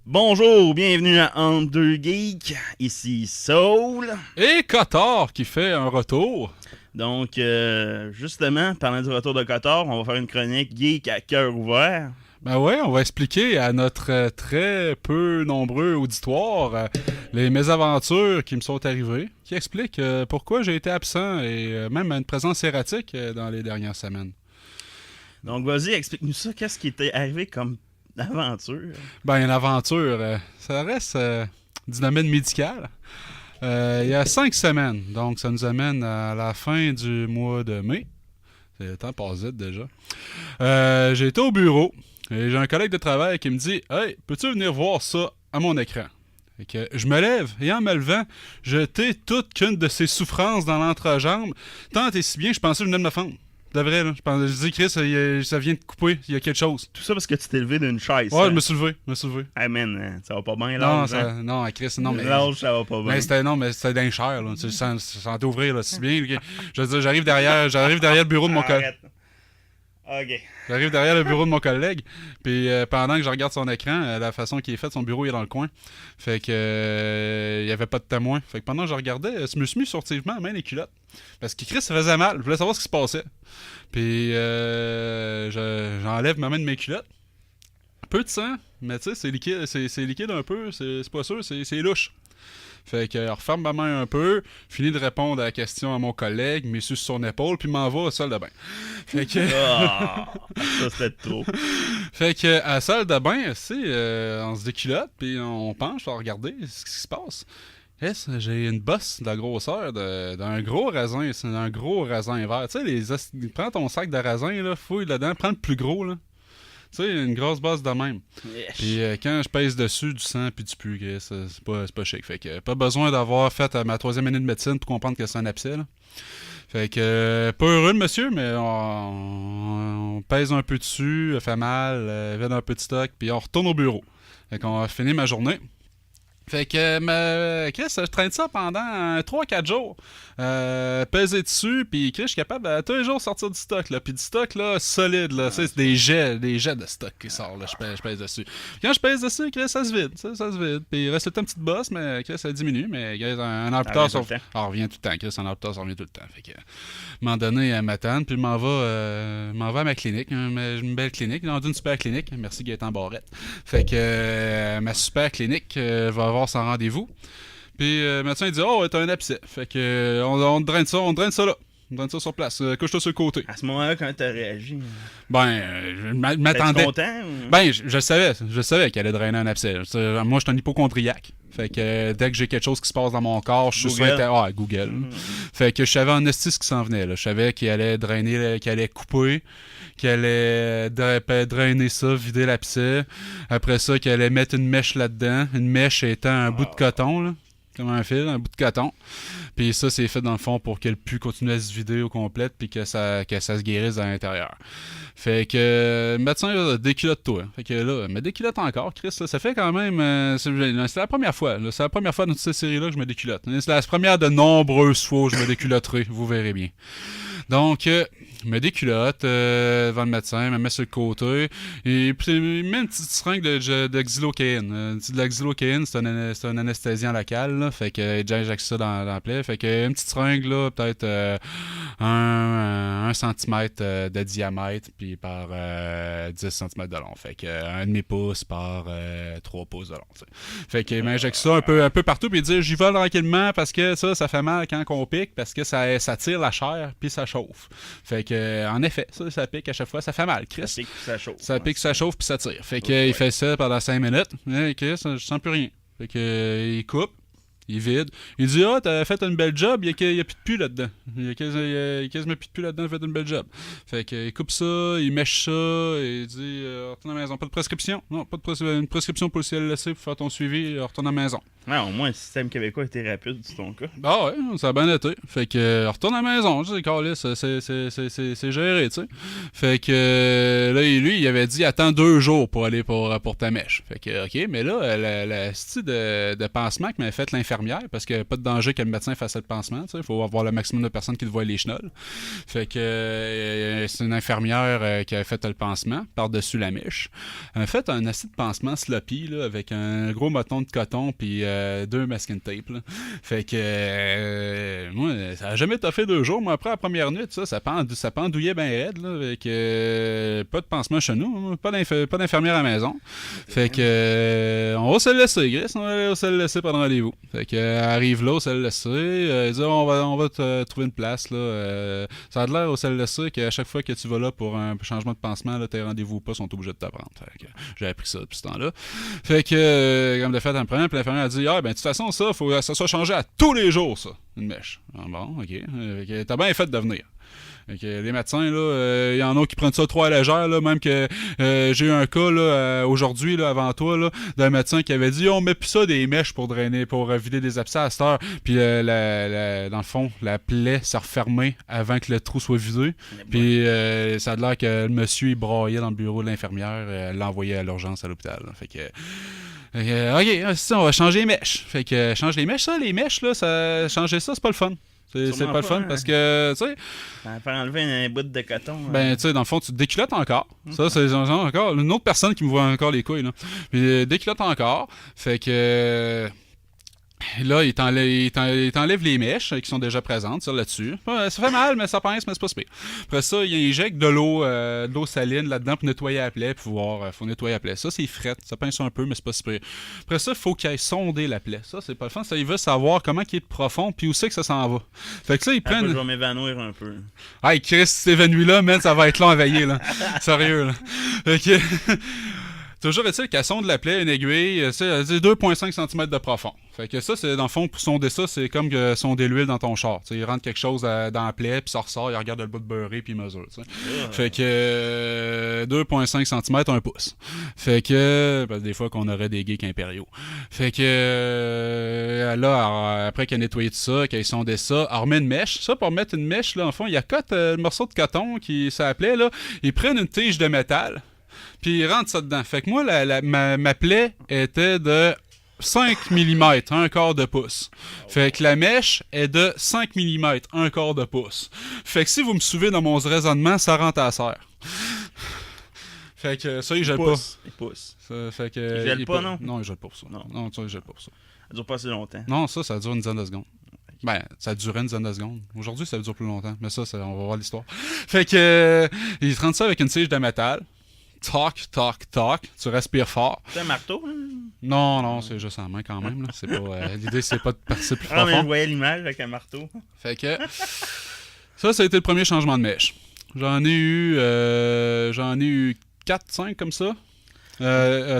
Bonjour, bienvenue à Entre deux Geeks, ici Soul. Et Cotard qui fait un retour. Donc, justement, parlant du retour de Cotard, on va faire une chronique geek à cœur ouvert. Ben ouais, on va expliquer à notre très peu nombreux auditoire les mésaventures qui me sont arrivées, qui expliquent pourquoi j'ai été absent et même une présence erratique dans les dernières semaines. Donc, vas-y, explique-nous ça. Qu'est-ce qui t'est arrivé comme aventure? Ben, une aventure, ça reste du domaine médical. Il y a 5 semaines, donc ça nous amène à la fin du mois de mai. Le temps passe vite déjà. J'ai été au bureau et j'ai un collègue de travail qui me dit « Hey, peux-tu venir voir ça à mon écran? » Et que je me lève et en me levant, je t'ai toute qu'une de ces souffrances dans l'entrejambe. Tant et si bien, je pensais que je venais de me fendre. De vrai, là. Je dis, Chris, ça vient de couper, il y a quelque chose. Tout ça parce que tu t'es levé d'une chaise. Ouais, je me suis levé. Hey man, ça va pas bien, Non, l'âge, hein? non, Chris, non, mais. L'âge, ça va pas bien. Mais c'était d'un cher, là. Tu sentais ouvrir, là, si bien. Je veux dire, j'arrive derrière le bureau de mon collègue. Arrête. Ok. J'arrive derrière le bureau de mon collègue, puis pendant que je regarde son écran, la façon qu'il est fait, son bureau il est dans le coin. Fait que il y avait pas de témoin. Fait que pendant que je regardais, je me suis mis furtivement à main les culottes. Parce que Chris, ça faisait mal. Je voulais savoir ce qui se passait. Puis j'enlève ma main de mes culottes. Peu de sang, mais tu sais, c'est liquide un peu, c'est pas sûr, c'est louche. Fait que referme ma main un peu, finit de répondre à la question à mon collègue, met sur son épaule, puis m'en va au salle de bain. Fait que. Ça c'était trop. Fait que à la salle de bain, on se déculotte, puis on penche pour regarder ce qui se passe. Yes, j'ai une bosse de la grosseur d'un gros raisin, c'est un gros raisin vert. Tu sais, prends ton sac de raisin, là, fouille dedans, prends le plus gros, là. Tu sais, une grosse bosse de même. Yes. Puis quand je pèse dessus, du sang puis du pu, c'est pas chic. Fait que pas besoin d'avoir fait ma 3e année de médecine pour comprendre que c'est un abcès, là. Fait que pas heureux le monsieur, mais on pèse un peu dessus, fait mal, vide un peu de stock, puis on retourne au bureau. Fait qu'on a fini ma journée. Fait que, Chris, je traîne ça pendant 3-4 jours. Peser dessus, puis Chris, je suis capable de tous les jours sortir du stock, là. Puis du stock, là, solide, là. C'est des jets de stock qui sortent, là. Je pèse dessus. Quand je pèse dessus, Chris, ça se vide. Ça se vide. Puis il reste tout un petit boss, mais Chris, ça diminue. Mais un an plus tard, ça revient tout le temps. Chris, un an plus tard, ça revient tout le temps. Fait que, à un moment donné, elle m'attend, puis je m'en vais à ma clinique. Une belle clinique, dans une super clinique. Merci Gaëtan Barrette. Fait que ma super clinique va avoir son rendez-vous. Puis le médecin il dit oh t'as un abcès. Fait que on draine ça là. On draine ça sur place. Couche-toi sur le côté. À ce moment-là, quand t'as réagi, Je m'attendais. t'es content? Ou... Ben je savais qu'elle allait drainer un abcès. Moi je suis un hypochondriaque. Fait que dès que j'ai quelque chose qui se passe dans mon corps, je suis sur Google. Mm-hmm. Fait que je savais en esti ce qui s'en venait. Là. Je savais qu'il allait drainer, qu'il allait couper, qu'il allait drainer ça, vider l'abcès. Après ça, qu'il allait mettre une mèche là-dedans. Une mèche étant un bout de coton, là. Comme un fil, un bout de coton. Puis ça, c'est fait dans le fond pour qu'elle puisse continuer à se vider au complet puis que ça se guérisse à l'intérieur. Fait que le médecin, déculotte-toi. Fait que là, mais déculotte encore, Chris. Là, ça fait quand même... c'est la première fois. Là, c'est la première fois dans toute cette série-là que je me déculotte. C'est la première de nombreuses fois où je me déculotterai. Vous verrez bien. Donc, je me déculotte devant le médecin, me met sur le côté, et puis il met une petite seringue de xylocaïne. De la xylocaïne, c'est un anesthésiant local, là, fait que j'injecte ça dans la plaie. Fait que une petite seringue, là, peut-être 1 cm de diamètre, puis par 10 cm de long. Fait que 1 demi-pouce par 3 pouces de long. T'sais. Fait qu'il m'injecte ça un peu partout, puis il dit j'y vais tranquillement parce que ça fait mal quand on pique, parce que ça tire la chair, puis ça chauffe. Fait que, en effet, ça pique à chaque fois, ça fait mal, Chris. Ça pique, ça chauffe. Ça pique, ça chauffe, puis ça tire. Fait que, il fait ça pendant 5 minutes. Hey, Chris, je sens plus rien. Fait que, il coupe, il vide. Il dit t'as fait une belle job, il y a plus de pu là-dedans. Il y a quasiment plus de pu là-dedans, il a fait une belle job. Fait que, il coupe ça, il mèche ça, et il dit retourne à la maison. Pas de prescription? Non, pas de une prescription pour le CLSC pour faire ton suivi, retourne à la maison. Ouais, au moins, le système québécois était rapide, c'est ton cas. Ah ouais, ça a bien été. Fait que, retourne à la maison, tu sais, Carlis, c'est géré, tu sais. Fait que, là, lui, il avait dit, attends 2 jours pour aller pour ta mèche. Fait que, ok, mais là, la style de pansement qui m'avait fait l'infection infirmière, parce qu'il n'y a pas de danger que le médecin fasse le pansement. Il faut avoir le maximum de personnes qui te voient les chenolles. Fait que c'est une infirmière qui a fait le pansement par-dessus la mèche. Elle a fait un acide de pansement sloppy là, avec un gros bâton de coton puis 2 masking tape. Là. Fait que moi, ça a jamais toffé 2 jours. Moi, après la première nuit, ça pendouillait bien raide. Là, avec pas de pansement chez nous, pas d'infirmière à la maison. Fait que on va se le laisser, Chris. On va se le laisser pendant le rendez-vous. Fait que arrive là, on se le laisser. Elle dit on va te trouver une place. Là. Ça a l'air au se le laisser qu'à chaque fois que tu vas là pour un changement de pansement, là, tes rendez-vous ou pas sont obligés de t'apprendre. J'ai appris ça depuis ce temps-là. Fait que, comme de fait, en prenant, puis l'infirmière a dit de toute façon, ça, faut que ça soit changé à tous les jours, ça, une mèche. Bon, ok. T'as bien fait de venir. Les médecins, il y en a qui prennent ça trop à la légère, là, même que j'ai eu un cas là, aujourd'hui, là, avant toi, là, d'un médecin qui avait dit on met plus ça des mèches pour drainer, pour vider des abcès à cette heure. Puis dans le fond, la plaie s'est refermée avant que le trou soit vidé. Puis ça a l'air que le monsieur il braillait dans le bureau de l'infirmière, l'a envoyé à l'urgence à l'hôpital. Là. Fait que ok, on va changer les mèches. Fait que change les mèches, les mèches, là, changer ça, c'est pas le fun. C'est pas le fun parce que, tu sais. Faire enlever un bout de coton. Ben, tu sais, dans le fond, tu te déculottes encore. Ça, c'est encore une autre personne qui me voit encore les couilles, là. Puis, déculotte encore. Fait que. Là, il t'enlève les mèches qui sont déjà présentes là-dessus. Ça fait mal, mais ça pince, mais c'est pas super. Après ça, il injecte de l'eau saline là-dedans pour nettoyer la plaie. Faut nettoyer la plaie. Ça, c'est fret. Ça pince un peu, mais c'est pas super. Après ça, il faut qu'il aille sonder la plaie. Ça, c'est pas le fun. Ça, il veut savoir comment il est profond puis où c'est que ça s'en va. Fait que ça, il prend. Je vais m'évanouir un peu. Hey, Chris, si t'évanouis là, man, ça va être long à veiller, là. Sérieux, là. Fait que. Toujours est-il qu'elle sonde la plaie, une aiguille, c'est 2,5 cm de profond. Fait que ça, c'est dans le fond, pour sonder ça, c'est comme que sonder l'huile dans ton char. T'sais, il rentre quelque chose dans la plaie, puis ça ressort, il regarde le bout de beurré, puis il mesure. Fait que 2,5 cm, 1 pouce. Fait que, parce que des fois qu'on aurait des geeks impériaux. Fait que là, après qu'elle a nettoyé tout ça, qu'elle a sondé ça, elle remet une mèche. Ça, pour mettre une mèche, là, en fond, il accote le morceau de coton qui s'appelait, là. Ils prennent une tige de métal. Puis il rentre ça dedans. Fait que moi, ma plaie était de 5 mm, un quart de pouce. Fait que la mèche est de 5 mm, un quart de pouce. Fait que si vous me suivez dans mon raisonnement, ça rentre à la serre. Fait que ça, il gèle pas. Il pousse. Fait que, il gèle pas, non? Non, il gèle pas pour ça. Non, ça, il gèle pas pour ça. Ça dure pas si longtemps. Non, ça dure une dizaine de secondes. Ben, ça durait une dizaine de secondes. Aujourd'hui, ça dure plus longtemps. Mais ça, on va voir l'histoire. Fait que, il rentre ça avec une tige de métal. Toc, toc, toc. Tu respires fort. C'est un marteau, hein? Non, c'est juste en main quand même. Là. C'est pas, l'idée, c'est pas de passer plus mais profond. je voyais l'image avec un marteau. Fait que ça a été le premier changement de mèche. J'en ai eu 4-5 comme ça.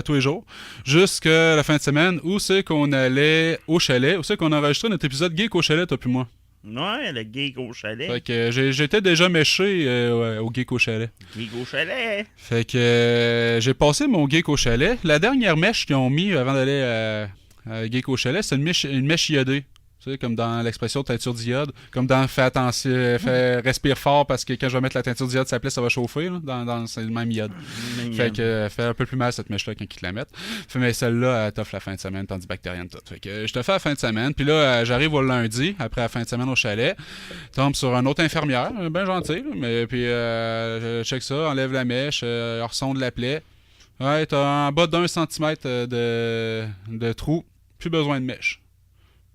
Tous les jours. Jusqu'à la fin de semaine, où c'est qu'on allait au chalet, où c'est qu'on a enregistré notre épisode Geek au chalet, toi puis moi. Ouais, le geek au chalet. Fait que j'étais déjà méché au geek au chalet. Geek au chalet. Fait que j'ai passé mon geek au chalet. La dernière mèche qu'ils ont mis avant d'aller à geek au chalet, c'est une mèche iodée. Tu sais, comme dans l'expression teinture d'iode, comme dans fais attention, respire fort parce que quand je vais mettre la teinture d'iode, ça plaît, ça va chauffer, là, c'est le même iode. Fait que fait un peu plus mal cette mèche-là quand ils te la mettent. Mais celle-là, elle t'offre la fin de semaine, antibactérienne toute. Fait que je te fais la fin de semaine, puis là, j'arrive au lundi, après la fin de semaine au chalet, tombe sur une autre infirmière, bien gentille, mais puis je check ça, enlève la mèche, ressonde la plaie. Ouais, t'as en bas d'1 centimètre de trou, plus besoin de mèche.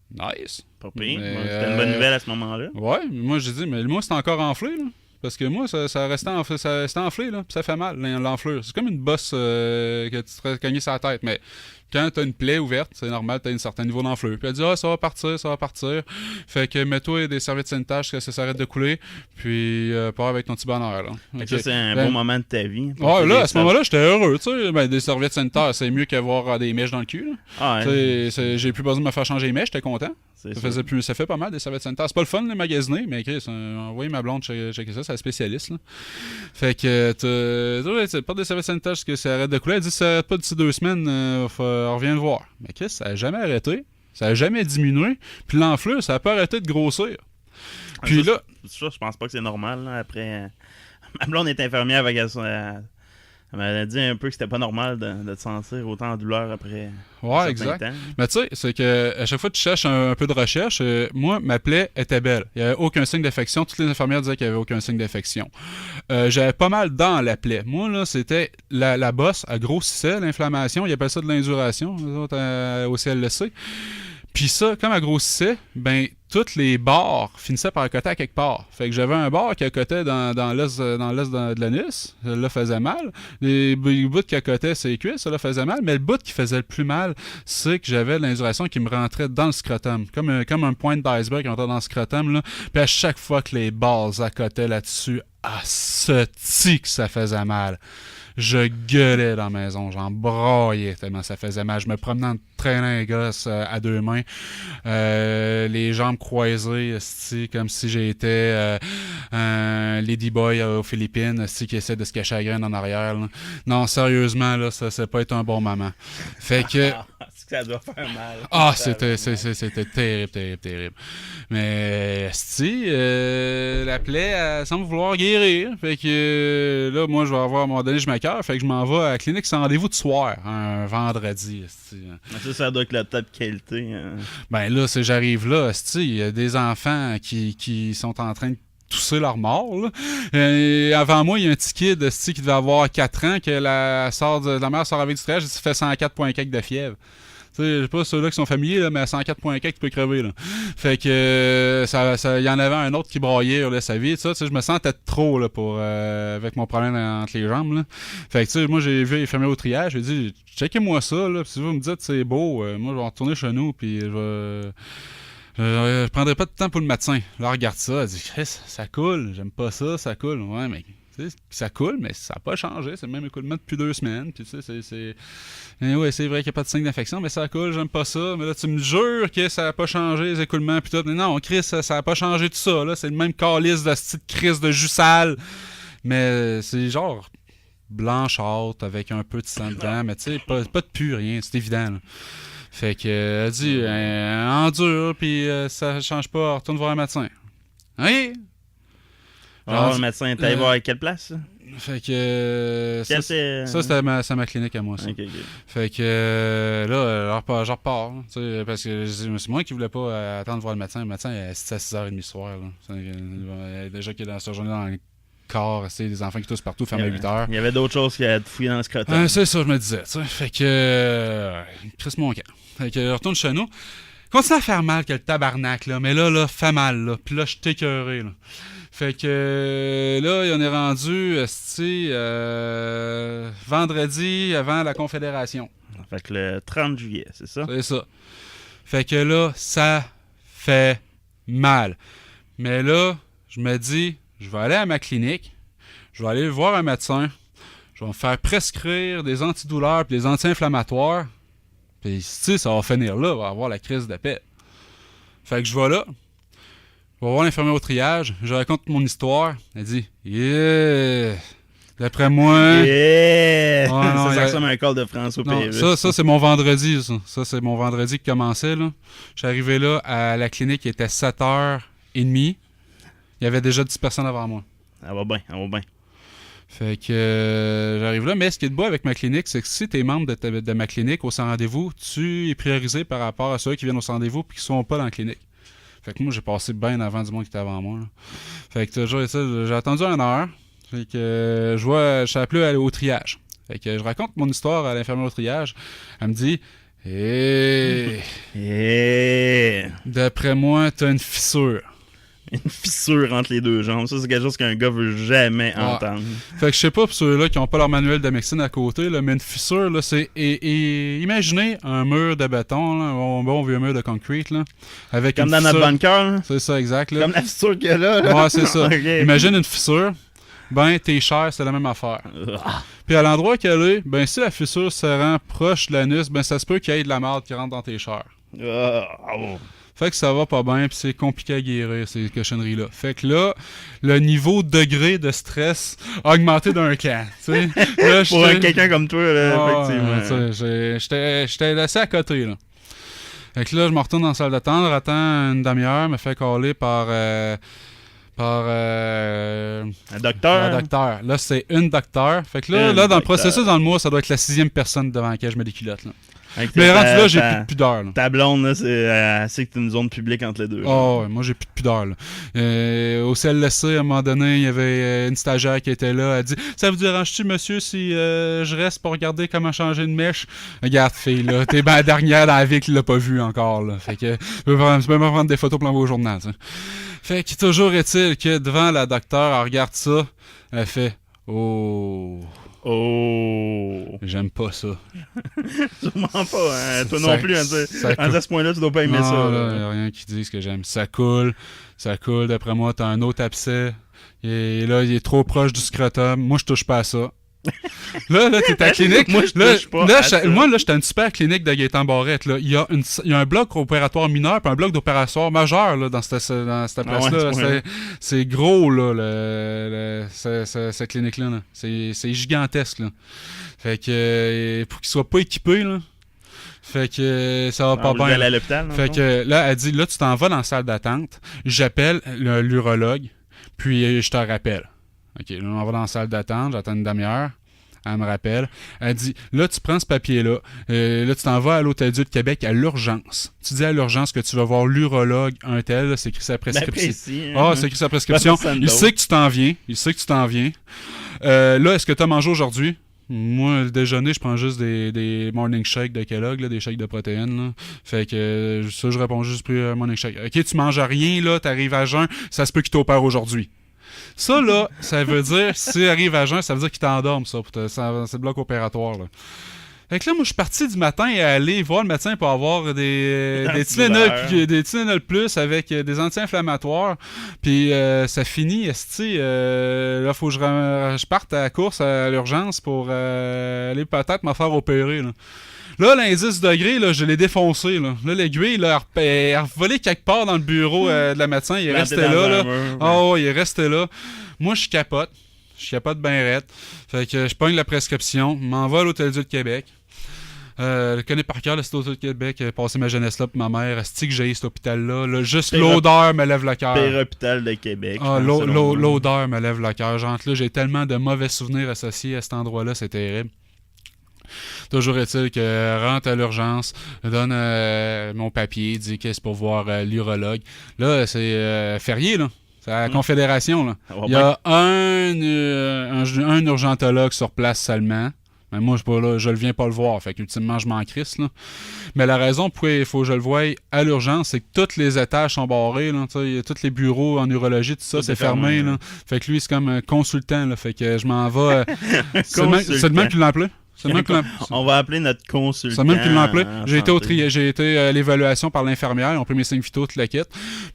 Nice. Pas pire. C'était une bonne nouvelle à ce moment-là. Ouais, moi j'ai dit, mais moi c'est encore enflé, là. Parce que moi, ça restait enflé, là, puis ça fait mal, l'enflure. C'est comme une bosse que tu te serais cogné sur la tête, mais quand t'as une plaie ouverte, c'est normal, t'as un certain niveau d'enflure. Puis elle dit, ça va partir. Fait que mets-toi des serviettes sanitaires jusqu'à ce que ça arrête de couler, puis pars avec ton petit bonheur, là. Okay. Ça, c'est un bon moment de ta vie. Ouais, là, à ce moment-là, j'étais heureux, tu sais. Ben, des serviettes sanitaires, c'est mieux qu'avoir des mèches dans le cul, là. Ah, ouais. J'ai plus besoin de me faire changer les mèches, j'étais content. Ça fait pas mal des serviettes sanitaires. C'est pas le fun de les magasiner, mais Chris, envoyez ma blonde checker ça, c'est la spécialiste, là. Fait que tu pas des serviettes sanitaires jusqu'à ce que ça arrête de couler. Elle dit si ça arrête pas d'ici 2 semaines, on revient le voir. Mais Chris, ça a jamais arrêté. Ça a jamais diminué. Puis l'enflure, ça a pas arrêté de grossir. Puis là. Ça, je pense pas que c'est normal, là. Après. Ma blonde est infirmière, avec Elle m'a dit un peu que c'était pas normal de te sentir autant en douleur après Ouais, un certain exact. temps. Mais tu sais, c'est que à chaque fois que tu cherches un peu de recherche, moi, ma plaie était belle. Il n'y avait aucun signe d'infection. Toutes les infirmières disaient qu'il n'y avait aucun signe d'infection. J'avais pas mal dans la plaie. Moi, là, c'était la bosse, elle grossissait, l'inflammation. Ils appellent ça de l'induration, les autres, au CLSC. Puis ça, comme elle grossissait, ben, toutes les bords finissaient par accoter à quelque part. Fait que j'avais un bord qui accotait dans l'os de l'anus, là faisait mal. Les bouts qui accotaient ses cuisses, ça là faisait mal. Mais le bout qui faisait le plus mal, c'est que j'avais l'induration qui me rentrait dans le scrotum. Comme un point d'iceberg qui rentrait dans le scrotum, là. Puis à chaque fois que les bords accotaient là-dessus, que ça faisait mal. Je gueulais dans la maison, j'en braillais tellement ça faisait mal. Je me promenais en traînant un gosse à deux mains, les jambes croisées, comme si j'étais un ladyboy aux Philippines qui essaie de se cacher la graine en arrière. Là. Non, sérieusement, là, ça peut être un bon moment. Fait que... Ça doit faire mal. C'était terrible, terrible. Mais, la plaie, elle semble vouloir guérir. Fait que, là, moi, je vais avoir, à un moment donné, je m'écoeure. Fait que je m'en vais à la clinique sans rendez-vous de soir, un vendredi. Ça doit être la top qualité. Hein. Ben là, j'arrive là, il y a des enfants qui sont en train de tousser leur mort. Là. Avant moi, il y a un petit kid qui devait avoir 4 ans, que la mère sort avec du stress, il fait 104,4 de fièvre. Je sais pas ceux-là qui sont familiers, là, mais à 104,4, tu peux crever. Là. Fait que il y en avait un autre qui braillait là, sa vie. Je me sentais trop là, avec mon problème entre les jambes. Là. Fait que moi, j'ai vu les infirmiers au triage. J'ai dit, checkez-moi ça. Là, si vous me dites c'est beau, moi, je vais retourner chez nous. Puis je prendrai pas de temps pour le médecin. Là, regarde ça. Elle dit, Chris, ça coule. J'aime pas ça, ça coule. Ouais, mais ça coule, mais ça n'a pas changé. C'est le même écoulement depuis 2 semaines. Puis, ouais, c'est vrai qu'il n'y a pas de signe d'infection, mais ça coule, j'aime pas ça. Mais là, tu me jures que ça n'a pas changé, les écoulements. Puis tout. Mais non, Chris, ça n'a pas changé tout ça. Là. C'est le même calice de cette crise de jus sale. Mais c'est genre blanchâtre avec un peu de sang dedans. Mais tu sais, pas de pu, rien. C'est évident. Là. Fait que, elle dit, endure, puis ça change pas, retourne voir un médecin. Oui! Le médecin est allé voir à quelle place? Ça? Fait que ça c'était ma clinique à moi. Ça. Okay. Fait que là, je repars. Parce que c'est moi qui voulais pas attendre de voir le médecin. Le médecin il est à 6h30 le soir. Là. Déjà qu'il est dans sa journée dans le corps, des enfants qui toussent partout, ferme à 8h. Il y avait d'autres choses qui allaient te fouiller dans le scrotum. C'est ça, je me disais. Fait que crisse mon camp. Fait que retourne chez nous. Continue à faire mal que le tabarnak, là. Mais là, fait mal, là. Puis là, je suis écœuré, là. Fait que là, on est rendu vendredi avant la Confédération. Fait que le 30 juillet, c'est ça? C'est ça. Fait que là, ça fait mal. Mais là, je me dis, je vais aller à ma clinique, je vais aller voir un médecin, je vais me faire prescrire des antidouleurs et des anti-inflammatoires. Puis, ça va finir là, on va avoir la crise de paix. Fait que je vais là. Je vais voir l'infirmière au triage, je raconte mon histoire. Elle dit « Yeah! D'après moi... » Yeah! Oh, non, ça ressemble à un call de France au pays. Ça, c'est mon vendredi. Ça, c'est mon vendredi qui commençait. Là. Je suis arrivé là à la clinique, il était 7h30. Il y avait déjà 10 personnes avant moi. Ça va bien. Fait que j'arrive là. Mais ce qui est de beau avec ma clinique, c'est que si tu es membre de ma clinique au sans rendez-vous, tu es priorisé par rapport à ceux qui viennent au sans rendez-vous et qui ne sont pas dans la clinique. Fait que moi, j'ai passé bien avant du monde qui était avant moi. Là. Fait que j'ai attendu 1 heure. Fait que je suis appelé au triage. Fait que je raconte mon histoire à l'infirmière au triage. Elle me dit d'après moi, t'as une fissure. Une fissure entre les 2 jambes. Ça, c'est quelque chose qu'un gars veut jamais entendre. Fait que je sais pas pour ceux-là qui n'ont pas leur manuel de médecine à côté, là, mais une fissure, là, c'est... imaginez un mur de béton, là, un bon vieux mur de concrete, là, avec comme une dans fissure. Notre bunker, là? C'est ça, exact. Là. Comme la fissure qu'il y a là. Ouais, c'est ça. Okay. Imagine une fissure. Ben, tes chairs, c'est la même affaire. Puis à l'endroit qu'elle est, ben, si la fissure se rend proche de l'anus, ben, ça se peut qu'il y ait de la merde qui rentre dans tes chairs. Fait que ça va pas bien, puis c'est compliqué à guérir, ces cochonneries-là. Fait que là, le niveau de degré de stress a augmenté d'un camp. Là, pour quelqu'un comme toi, là, effectivement. J'étais assez à côté, là. Fait que là, je me retourne dans la salle d'attente, attends une demi-heure, me fait caller par par Un la docteur. docteur. Là, c'est une docteur. Fait que là, Une dans le docteur. processus, dans le mois, ça doit être la 6e personne devant laquelle je mets des culottes. Là. Avec Mais rendu là, j'ai ta- plus de pudeur. Là. Ta blonde, là, elle sait que t'es une zone publique entre les deux. Oh, ouais, moi, j'ai plus de pudeur. Là. Au CLSC, à un moment donné, il y avait une stagiaire qui était là. Elle dit « Ça vous dérange-tu, monsieur, si je reste pour regarder comment changer une mèche? » Regarde, fille, là, t'es ben la dernière dans la vie qui l'a pas vu encore. Là. Fait que tu peux même prendre des photos pour l'envoyer au journal. T'sais. Fait que toujours est-il que devant la docteure, elle regarde ça, elle fait « Oh... » Oh! J'aime pas ça. Sûrement pas, hein. Toi Ça- non plus, hein, ça à ce point-là, tu dois pas aimer non, ça. là, y a rien qui dise que j'aime. Ça coule, d'après moi, t'as un autre abcès. Et là, il est trop proche du scrotum. Moi, je touche pas à ça. Là, t'es à la clinique. Moi, je là, touche pas là, à ça. moi, là, j'étais à une super clinique de Gaétan Barrette. Là. Il y a un bloc opératoire mineur puis un bloc d'opératoire majeur là, dans cette place-là. ouais, C'est gros, là, cette clinique-là. Là. C'est gigantesque. Là. Fait que pour qu'il soit pas équipé, là. Fait que ça va pas Je vais bien. aller à l'hôpital. Fait que là, elle dit, là, tu t'en vas dans la salle d'attente, j'appelle l'urologue, puis je te rappelle. OK, là, on va dans la salle d'attente, j'attends une demi-heure, elle me rappelle. Elle dit, là, tu prends ce papier-là, là, tu t'en vas à l'Hôtel-Dieu de Québec à l'urgence. Tu dis à l'urgence que tu vas voir l'urologue, un tel, là, c'est écrit sa prescription. C'est écrit sa prescription. Il sait que tu t'en viens. Là, est-ce que tu as mangé aujourd'hui? Moi, le déjeuner, je prends juste des morning shakes de Kellogg, là, des shakes de protéines. Là. Fait que ça, je réponds juste pris morning shake. OK, tu manges rien, là, t'arrives à jeun, ça se peut qu'il t'opère aujourd'hui. Ça, là, ça veut dire, si arrive à jeun, ça veut dire qu'il t'endorme, ça. C'est le bloc opératoire, là. Fait que là, moi, je suis parti du matin et aller voir le médecin pour avoir des Tylenol plus avec des anti-inflammatoires. Puis ça finit, là, faut que je parte à la course à l'urgence pour aller peut-être me faire opérer, là. Là, l'indice degré, là, je l'ai défoncé. Là, l'aiguille, là, elle a volé quelque part dans le bureau de la médecin. Il est resté là. Il est resté là. Moi, je capote. Je capote bien raide. Fait que je pogne la prescription, m'en vais à l'Hôtel-Dieu de Québec. Je connais par cœur cet hôtel de Québec, passé ma jeunesse là pour ma mère, asti que j'ai cet hôpital-là. Là, juste l'odeur me lève le cœur. Pire hôpital de Québec. L'odeur me lève le cœur. Genre là, j'ai tellement de mauvais souvenirs associés à cet endroit-là, c'est terrible. Toujours est-il que rentre à l'urgence, donne mon papier, dit que c'est pour voir l'urologue. Là, c'est férié, là. C'est à la Confédération, là. Il y a un urgentologue sur place seulement. Mais moi, je ne viens pas le voir. Fait qu'ultimement, je m'en crisse, là. Mais la raison pourquoi il faut que je le voie à l'urgence, c'est que tous les étages sont barrés, là. Tous les bureaux en urologie, tout ça, c'est fermé, là. Fait que lui, c'est comme un consultant, là. Fait que je m'en vais. C'est le même qui l'a appelé? On va appeler notre consultant. C'est même qu'ils l'ont appelé. J'ai été à l'évaluation par l'infirmière. Ils ont pris mes signes vitaux, toute la kit.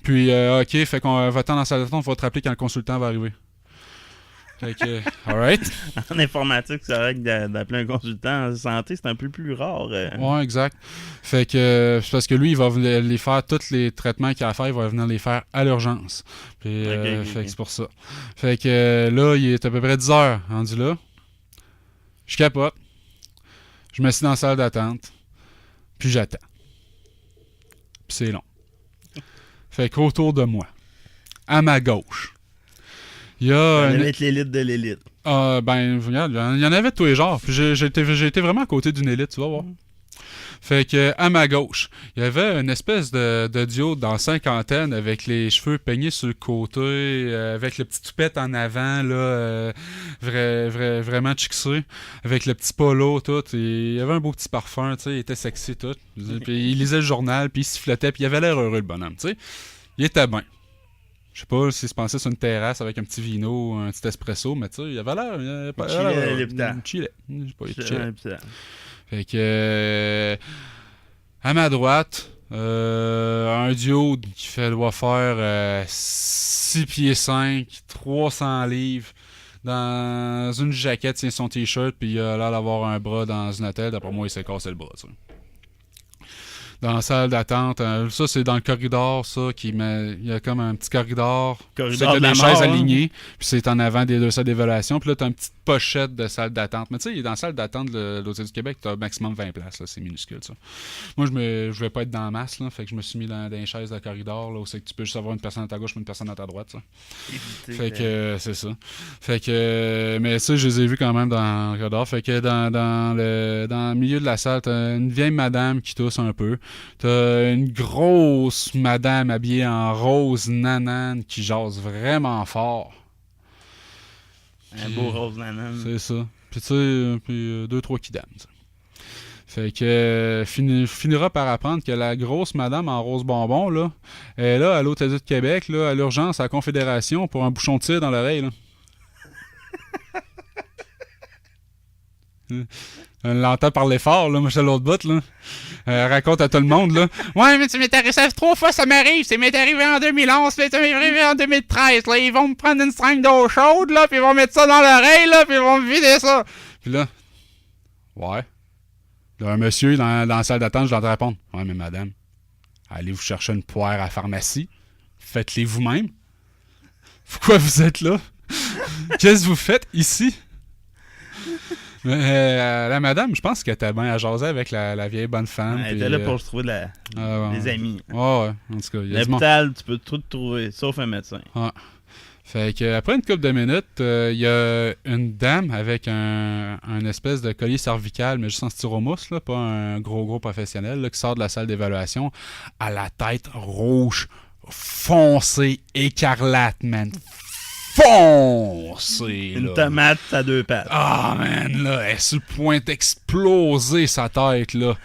Puis, OK, fait qu'on va attendre dans la salle d'attente. On va te rappeler quand le consultant va arriver. Fait que, alright. En informatique, c'est vrai que d'appeler un consultant en santé, c'est un peu plus rare. Ouais, exact. Fait que, c'est parce que lui, il va les faire, tous les traitements qu'il a à faire, il va venir les faire à l'urgence. Puis, fait que c'est pour ça. Fait que là, il est à peu près 10 heures rendu là. Je capote. Je me suis dans la salle d'attente. Puis j'attends. Puis c'est long. Fait qu'autour de moi, à ma gauche, il y a... Avec l'élite de l'élite. Ben, regarde, il y en avait de tous les genres. Puis j'ai été vraiment à côté d'une élite, tu vas voir. Fait que à ma gauche, il y avait une espèce de duo dans cinquantaine avec les cheveux peignés sur le côté, avec le petit toupette en avant, là, vraiment chixé, avec le petit polo, tout. Et il avait un beau petit parfum, tu sais, il était sexy, tout. Puis il lisait le journal, puis il sifflotait, puis il avait l'air heureux, le bonhomme, tu sais. Il était bien. Je sais pas s'il se pensait sur une terrasse avec un petit vino, un petit espresso, mais tu sais, il avait l'air... Il chillait. Je sais pas, Fait que à ma droite, un duo qui doit faire 6 pieds 5, 300 livres, dans une jaquette, tient son t-shirt, puis il a l'air d'avoir un bras dans une hôtel. D'après moi, il s'est cassé le bras. T'sais. dans la salle d'attente. Ça, c'est dans le corridor, ça, il y a comme un petit corridor. Corridor c'est de la des mort, chaises hein. alignées, puis c'est en avant des 2 salles d'évaluation. Puis là, t'as une petite pochette de salle d'attente. Mais tu sais, dans la salle d'attente de l'Hôtel du Québec, t'as maximum 20 places, là, c'est minuscule, ça. Moi, je vais pas être dans la masse, là, fait que je me suis mis dans les chaises de corridor, là, où c'est que tu peux juste avoir une personne à ta gauche et une personne à ta droite, ça. Fait que, c'est ça. Fait que, mais ça, je les ai vus quand même dans le corridor. Fait que dans le milieu de la salle, t'as une vieille madame qui tousse un peu. T'as une grosse madame habillée en rose nanane qui jase vraiment fort. Un beau rose nanan. C'est ça. Puis tu sais, puis 2-3 kidams. Fait que finira par apprendre que la grosse madame en rose bonbon, là, est là à l'Hôtel de Québec, là, à l'urgence à la Confédération pour un bouchon de tir dans l'oreille, là. On l'entend parler fort, là, moi, je suis à l'autre bout, là. Elle raconte à tout le monde, là. Ouais, mais ça m'est arrivé, ça fait 3 fois, ça m'arrive. Ça m'est arrivé en 2011, puis ça m'est arrivé en 2013, là. Ils vont me prendre une seringue d'eau chaude, là, puis ils vont mettre ça dans l'oreille, là, puis ils vont me vider ça. Puis là, ouais. Là, un monsieur dans la salle d'attente, je l'entends répondre. Ouais, mais madame, allez vous chercher une poire à la pharmacie. Faites-les vous-même. Pourquoi vous êtes là? Qu'est-ce que vous faites ici? La madame, je pense qu'elle était bien à jaser avec la vieille bonne femme. Elle était là pour se trouver des amis. Ouais, en tout cas. L'hôpital, tu peux tout trouver, sauf un médecin. Ouais. Fait que après une couple de minutes, il y a une dame avec un espèce de collier cervical, mais juste en styromousse, là, pas un gros professionnel, là, qui sort de la salle d'évaluation à la tête rouge, foncée, écarlate, man. Foncée, Une là. tomate à 2 pattes. Ah, man, là, elle est sur le point d'exploser sa tête, là.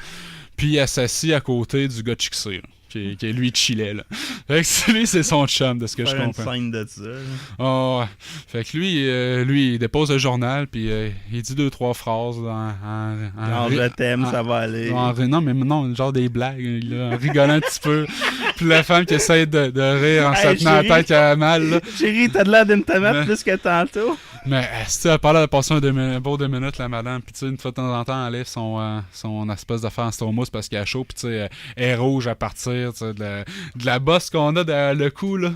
Puis elle s'assit à côté du gars de Chixé, là. Qui lui chillait, là. Fait que lui, c'est son chum, de ce que je comprends. Faire une scène de ça. Oh, ouais. Fait que lui, il dépose le journal, puis il dit 2-3 phrases Genre, je t'aime, ça va aller. Non, mais non, genre des blagues, là, en rigolant un petit peu. Puis la femme qui essaie de rire en se tenant la tête qu'elle a mal, là. Chérie, t'as de l'air d'une tomate plus que tantôt. Mais elle parle de passer un beau 2 minutes, la madame. Puis tu sais, une fois de temps en temps, elle lève son espèce d'affaire en styromousse parce qu'elle a chaud. Puis tu sais, elle est rouge à partir de la bosse qu'on a derrière le cou, là.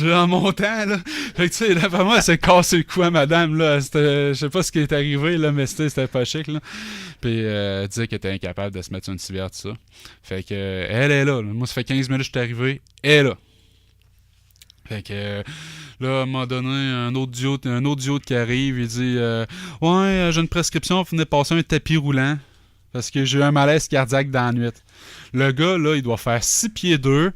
En montant, là. Fait que tu sais, là, vraiment, elle s'est cassé le cou à madame, là. Je sais pas ce qui est arrivé, là, mais c'était pas chic, là. Puis elle disait qu'elle était incapable de se mettre sur une civière, tout ça. Fait que elle est là. Moi, ça fait 15 minutes que je suis arrivé. Elle est là. Fait que là, à un moment donné, un autre duo qui arrive, il dit ouais, j'ai une prescription, venez passer un tapis roulant. Parce que j'ai eu un malaise cardiaque dans la nuit. Le gars, là, il doit faire 6 pieds 2.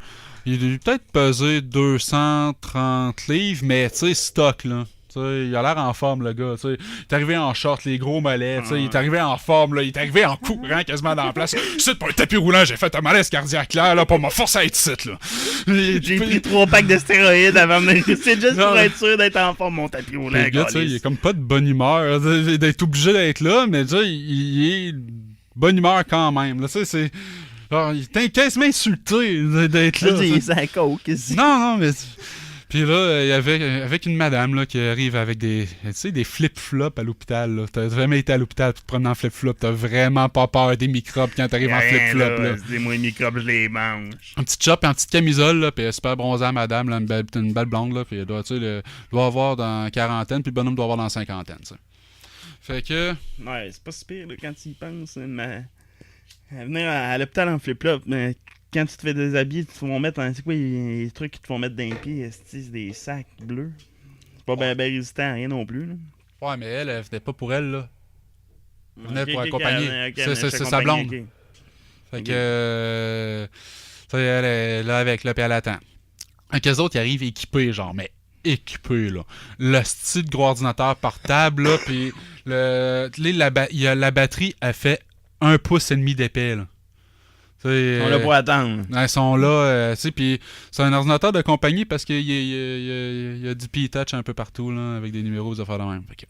Il doit peut-être peser 230 livres, mais tu sais, stock, là. T'sais, il a l'air en forme, le gars. T'sais. Il est arrivé en short, les gros mollets. Il est arrivé en forme, là. Il est arrivé en courant quasiment dans la place. C'est pour un tapis roulant, j'ai fait un malaise cardiaque là, pour me forcer à être ici, là. J'ai pris 3 packs de stéroïdes avant de venir. C'est juste pour être sûr d'être en forme, mon tapis roulant. Le gars, il est comme pas de bonne humeur. D'être obligé d'être là, mais il est de bonne humeur quand même. Là, c'est. Alors, il est quasiment insulté d'être là. C'est à coke ici. Non, mais. Puis là, il y avait avec une madame là, qui arrive avec des flip-flops à l'hôpital. Là. T'as jamais été à l'hôpital pour te promener en flip-flop. T'as vraiment pas peur des microbes quand t'arrives en flip-flop. Là. C'est moi les microbes, je les mange. Un petit chop et une petite camisole, là, puis elle est super bronzée à madame, là, une belle blonde, là, puis elle doit avoir dans la quarantaine, puis le bonhomme doit avoir dans la cinquantaine. T'sais. Fait que... Ouais, c'est pas si pire là, quand tu y penses. Venir à l'hôpital en flip-flop, mais... Quand tu te fais déshabiller, tu te font mettre c'est quoi les trucs qu'ils te font mettre dans les pieds? C'est des sacs bleus. C'est pas bien résistant à rien non plus. Là. Ouais, mais elle venait pas pour elle, là. Elle venait pour okay, accompagner. Okay, c'est sa blonde. Okay. Fait que... elle est là avec, là, puis elle attend. Fait qu'eux autres, ils arrivent équipés, genre, mais équipés, là. Le style de gros ordinateur portable, là, puis la batterie, elle fait 1,5 pouce d'épais, là. Ils sont là pour attendre. Ils sont là, tu sais, puis c'est un ordinateur de compagnie parce qu'il y a du P-Touch un peu partout, là, avec des numéros, des affaires de même. Fait que,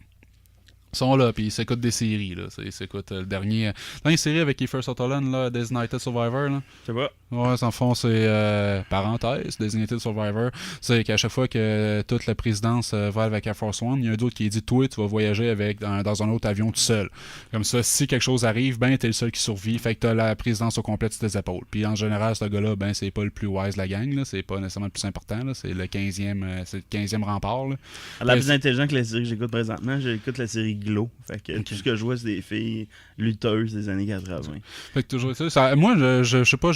sont là, puis ils s'écoutent des séries, là. Ils s'écoutent la dernière série avec Kiefer Sutherland, là, Designated Survivor, là. Je sais pas. Ouais, en fond, c'est parenthèse, Designated Survivor. C'est qu'à chaque fois que toute la présidence va avec Air Force One, il y a un d'autre qui dit toi, tu vas voyager dans un autre avion tout seul. Comme ça, si quelque chose arrive, ben t'es le seul qui survit, fait que t'as la présidence au complet sur tes épaules. Puis en général, ce gars-là, ben c'est pas le plus wise de la gang, là, c'est pas nécessairement le plus important, là, c'est le 15e rempart. Là. Elle a plus intelligent que la série que j'écoute présentement. J'écoute la série Glow. Fait que tout ce que je vois, c'est des filles lutteuses des années 80. Fait que toujours ça. Moi, je sais pas,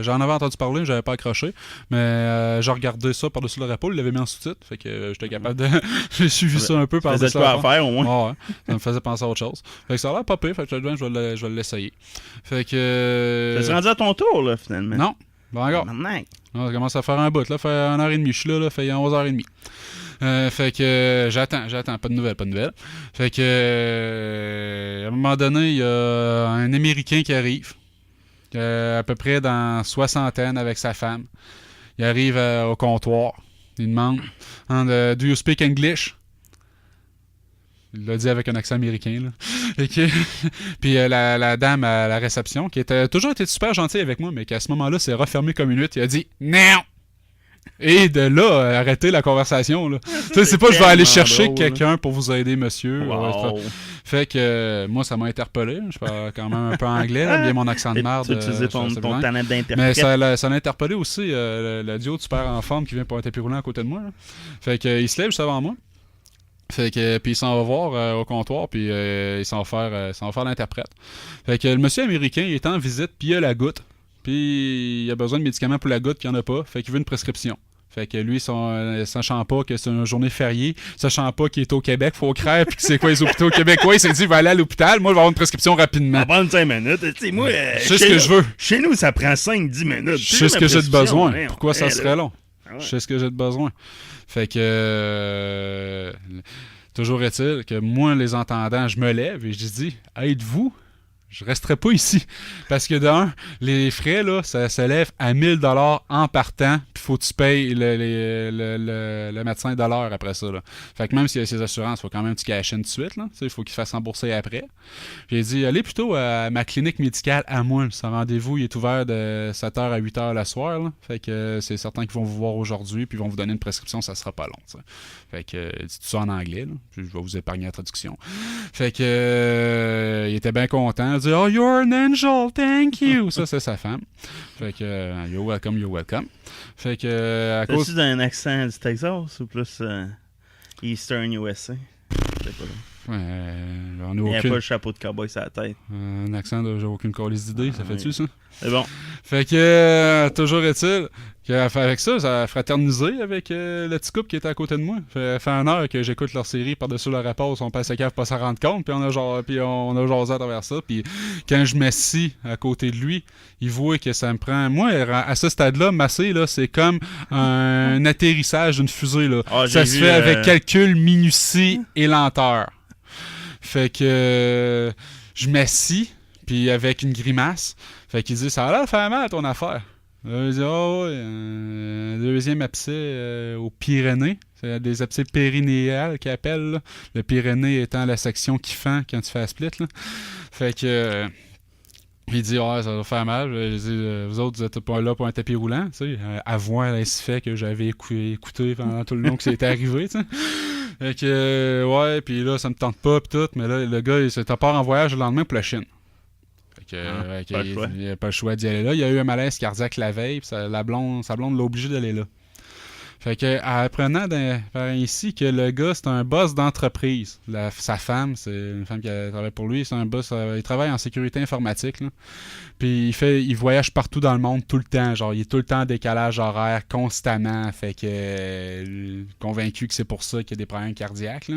j'en avais entendu parler, j'avais pas accroché, mais j'ai regardé ça par-dessus le rapport, il l'avait mis en sous-titre, fait que j'étais capable de. J'ai suivi ça un peu par-dessus le rapport. Faire au moins. Ouais, ça me faisait penser à autre chose. Fait que ça a l'air pas pire, fait que je vais l'essayer. Fait que. Ça s'est rendu à ton tour, là, finalement. Non, pas encore. Maintenant. On commence à faire un bout, là, fait 1h30. Je suis là, fait 11h30. Fait que j'attends, pas de nouvelles. Fait que à un moment donné, il y a un Américain qui arrive, à peu près dans soixantaine avec sa femme. Il arrive au comptoir. Il demande Do you speak English? Il l'a dit avec un accent américain. Là. Puis la dame à la réception, qui a toujours été super gentille avec moi, mais qui à ce moment-là s'est refermée comme une huître, il a dit non! Et de là, arrêter la conversation. Là. C'est pas je vais aller chercher drôle, quelqu'un pour vous aider, monsieur. Wow. Fait que moi, ça m'a interpellé. Je parle quand même un peu anglais, là, bien mon accent de merde. Tu as utilisé ton talent d'interprète. Mais ça l'a interpellé aussi le duo de super en forme qui vient pour un tapis roulant à côté de moi. Là. Fait que il se lève juste avant moi. Fait que puis il s'en va voir au comptoir puis il s'en va faire l'interprète. Fait que le monsieur américain il est en visite puis il a la goutte. Puis il a besoin de médicaments pour la goutte qu'il n'y en a pas. Fait qu'il veut une prescription. Fait que lui, sachant pas que c'est une journée fériée, sachant pas qu'il est au Québec, faut crève, puis que c'est quoi les hôpitaux au Québec, ouais, il s'est dit, il va aller à l'hôpital, moi, je vais avoir une prescription rapidement. Ça va prendre 5 minutes. T'sais, moi, je sais ce que je veux. Chez nous, ça prend 5-10 minutes. Je sais ce que j'ai de besoin. Pourquoi ça serait long? Ah ouais. Je sais ce que j'ai de besoin. Fait que... toujours est-il que moi, les entendants, je me lève et je dis, êtes-vous? Je resterai pas ici. Parce que d'un, les frais, là, ça s'élève à 1000$ en partant, puis faut que tu payes le médecin de l'heure après ça. Là. Fait que même s'il y a ses assurances, il faut quand même que tu caches tout de suite. Il faut qu'il fasse rembourser après. Puis il dit, allez plutôt à ma clinique médicale à moi. Son rendez-vous, il est ouvert de 7h à 8h le soir. Là. Fait que c'est certain qu'ils vont vous voir aujourd'hui, puis ils vont vous donner une prescription, ça sera pas long. T'sais. Fait que dit tout ça en anglais, là, puis je vais vous épargner la traduction. Fait que il était bien content. Il dit Oh, you're an angel, thank you. Ça, c'est sa femme. Fait que you're welcome. Fait que à cause. T'as-tu d'un accent du Texas ou plus Eastern USA? Je sais pas. On il n'y a pas le chapeau de cowboy sur la tête. Un accent de j'ai aucune colise d'idée, ça fait-tu ça? C'est bon. Fait que toujours est-il qu'avec ça, ça a fraternisé avec le petit couple qui était à côté de moi. Ça fait 1 heure que j'écoute leur série par-dessus le rapport, son père se cave pas s'en rendre compte, puis on a jasé à travers ça. Puis quand je m'assis à côté de lui, il voit que ça me prend. Moi, à ce stade-là, masser, là, c'est comme un atterrissage d'une fusée. Là. Ça se fait avec calcul, minutie et lenteur. Fait que je m'assis, puis avec une grimace. Fait qu'il dit, ça a l'air de faire mal ton affaire. Il dit, un deuxième abcès aux Pyrénées. C'est des abcès périnéales qu'ils appellent. Là. Le Pyrénées étant la section qui fend quand tu fais la split. Là. Fait que... il dit, ça va faire mal. Je dis, vous autres, vous êtes pas là pour un tapis roulant. Avouant ainsi fait que j'avais écouté pendant tout le long que c'était arrivé. T'sais. Fait que, ouais, puis là, ça me tente pas, pis tout, mais là, le gars, il s'est part en voyage le lendemain pour la Chine. Fait que, il a pas le choix d'y aller là. Il a eu un malaise cardiaque la veille, pis sa blonde l'a obligé d'aller là. Fait que, apprenant ici que le gars, c'est un boss d'entreprise. Sa femme, c'est une femme qui travaille pour lui, c'est un boss, il travaille en sécurité informatique, là. Puis il voyage partout dans le monde tout le temps, genre il est tout le temps en décalage horaire constamment, fait que convaincu que c'est pour ça qu'il y a des problèmes cardiaques.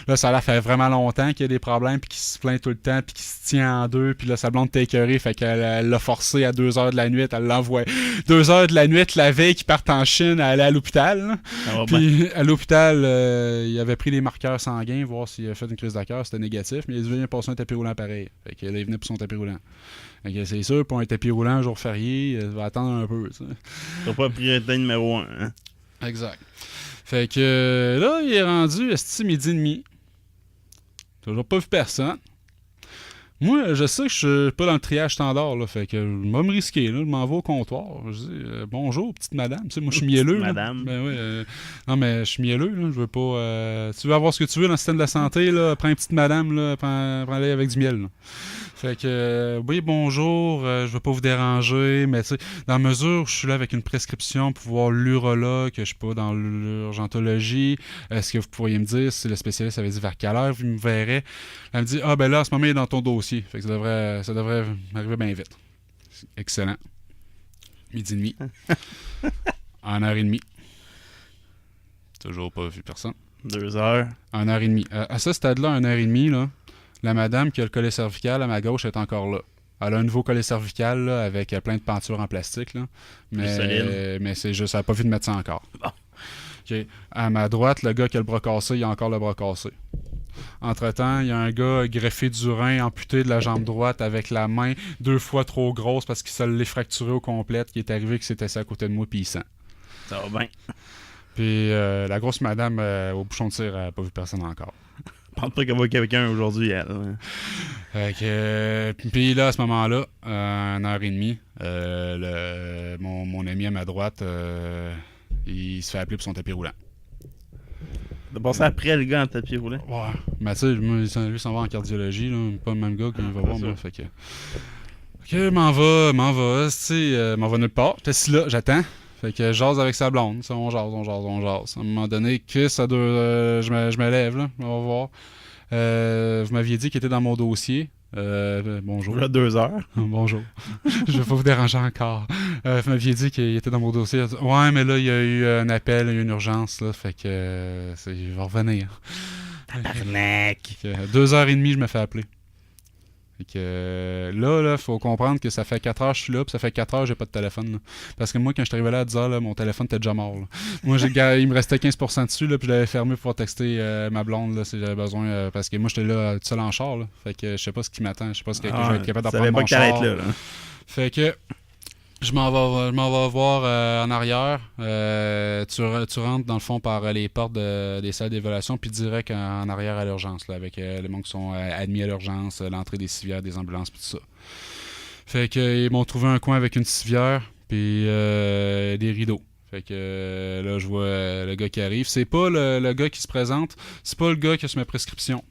Là ça fait vraiment longtemps qu'il y a des problèmes puis qu'il se plaint tout le temps puis qu'il se tient en deux, puis là sa blonde est écœurée, fait qu'elle l'a forcé à 2h de la nuit, elle l'envoie 2h de la nuit la veille qu'ils partent en Chine à aller à l'hôpital. Puis à l'hôpital, il avait pris les marqueurs sanguins, voir s'il a fait une crise de cœur, c'était négatif, mais il devait passer un tapis roulant pareil. Fait que là, il venait pour son tapis roulant. Fait que c'est sûr, pour un tapis roulant un jour férié, il va attendre un peu. C'est pas priorité numéro 1. Hein? Exact. Fait que là, il est rendu à 12h30. Toujours pas vu personne. Moi, je sais que je suis pas dans le triage standard, là, fait que je vais me risquer, là, je m'en vais au comptoir. Je dis bonjour, petite madame. Tu sais, moi, je suis mielleux. Madame. Ben oui, non, mais je suis mielleux, là, je veux pas. Tu veux avoir ce que tu veux dans le système de la santé, là, prends une petite madame, là, prends-la avec du miel. Là. Fait que, oui, bonjour, je veux pas vous déranger, mais tu sais, dans la mesure où je suis là avec une prescription pour voir l'urologue, que je suis pas dans l'urgentologie, est-ce que vous pourriez me dire si le spécialiste avait dit vers quelle heure vous me verrez? Elle me dit, ben là, à ce moment, il est dans ton dossier. Fait que ça devrait arriver bien vite. Excellent. 12h30. 1h30. Toujours pas vu personne. 2 heures. 1h30. À ce stade-là, 1h30, là, la madame qui a le collet cervical à ma gauche est encore là. Elle a un nouveau collet cervical là, avec plein de pentures en plastique. Là. Mais c'est juste, elle n'a pas vu de médecin encore. Bon. Okay. À ma droite, le gars qui a le bras cassé, il a encore le bras cassé. Entre-temps, il y a un gars greffé du rein, amputé de la jambe droite avec la main 2 fois trop grosse parce qu'il se l'est fracturé au complet, qui est arrivé que c'était ça à côté de moi, puis il sent. Ça va bien. Puis la grosse madame au bouchon de cire, elle n'a pas vu personne encore. Je pense pas qu'elle voit quelqu'un aujourd'hui, elle. Fait que, puis là, à ce moment-là, 1h30, mon ami à ma droite, il se fait appeler pour son tapis roulant. De passer après le gars en tapis roulant. Ouais. Mais tu sais, lui s'en va en cardiologie, là, pas le même gars qu'il va voir, moi. Fait que. Ok, m'en va, tu sais, m'en va nulle part. J'étais assis là, j'attends. Fait que je jase avec sa blonde. On jase. À un moment donné, que ça doit. Je me lève, là. On va voir. Vous m'aviez dit qu'il était dans mon dossier. Bonjour. Là, 2 heures. Bonjour. Je vais pas vous déranger encore. Vous m'aviez dit qu'il était dans mon dossier. Ouais, mais là, il y a eu un appel, il y a eu une urgence, là. Fait que il va revenir. Tabarnak. 2h30, je me fais appeler. Fait que là, faut comprendre que ça fait 4 heures que je suis là, puis ça fait 4 heures que j'ai pas de téléphone. Là. Parce que moi, quand je suis arrivé là à 10 heures, là, mon téléphone était déjà mort. Là. Moi, il me restait 15% dessus, là, puis je l'avais fermé pour texter ma blonde là, si j'avais besoin. Parce que moi, j'étais là tout seul en char. Là. Fait que je sais pas ce qui m'attend. Je sais pas ce que je vais être capable d'apprendre mon char. Là. Fait que je m'en vais voir en arrière. Tu rentres dans le fond par les portes des salles d'évaluation, puis direct en arrière à l'urgence, là, avec les gens qui sont admis à l'urgence, l'entrée des civières, des ambulances, puis tout ça. Fait que ils m'ont trouvé un coin avec une civière, puis des rideaux. Fait que là, je vois le gars qui arrive. C'est pas le gars qui se présente, c'est pas le gars qui a sur ma prescription.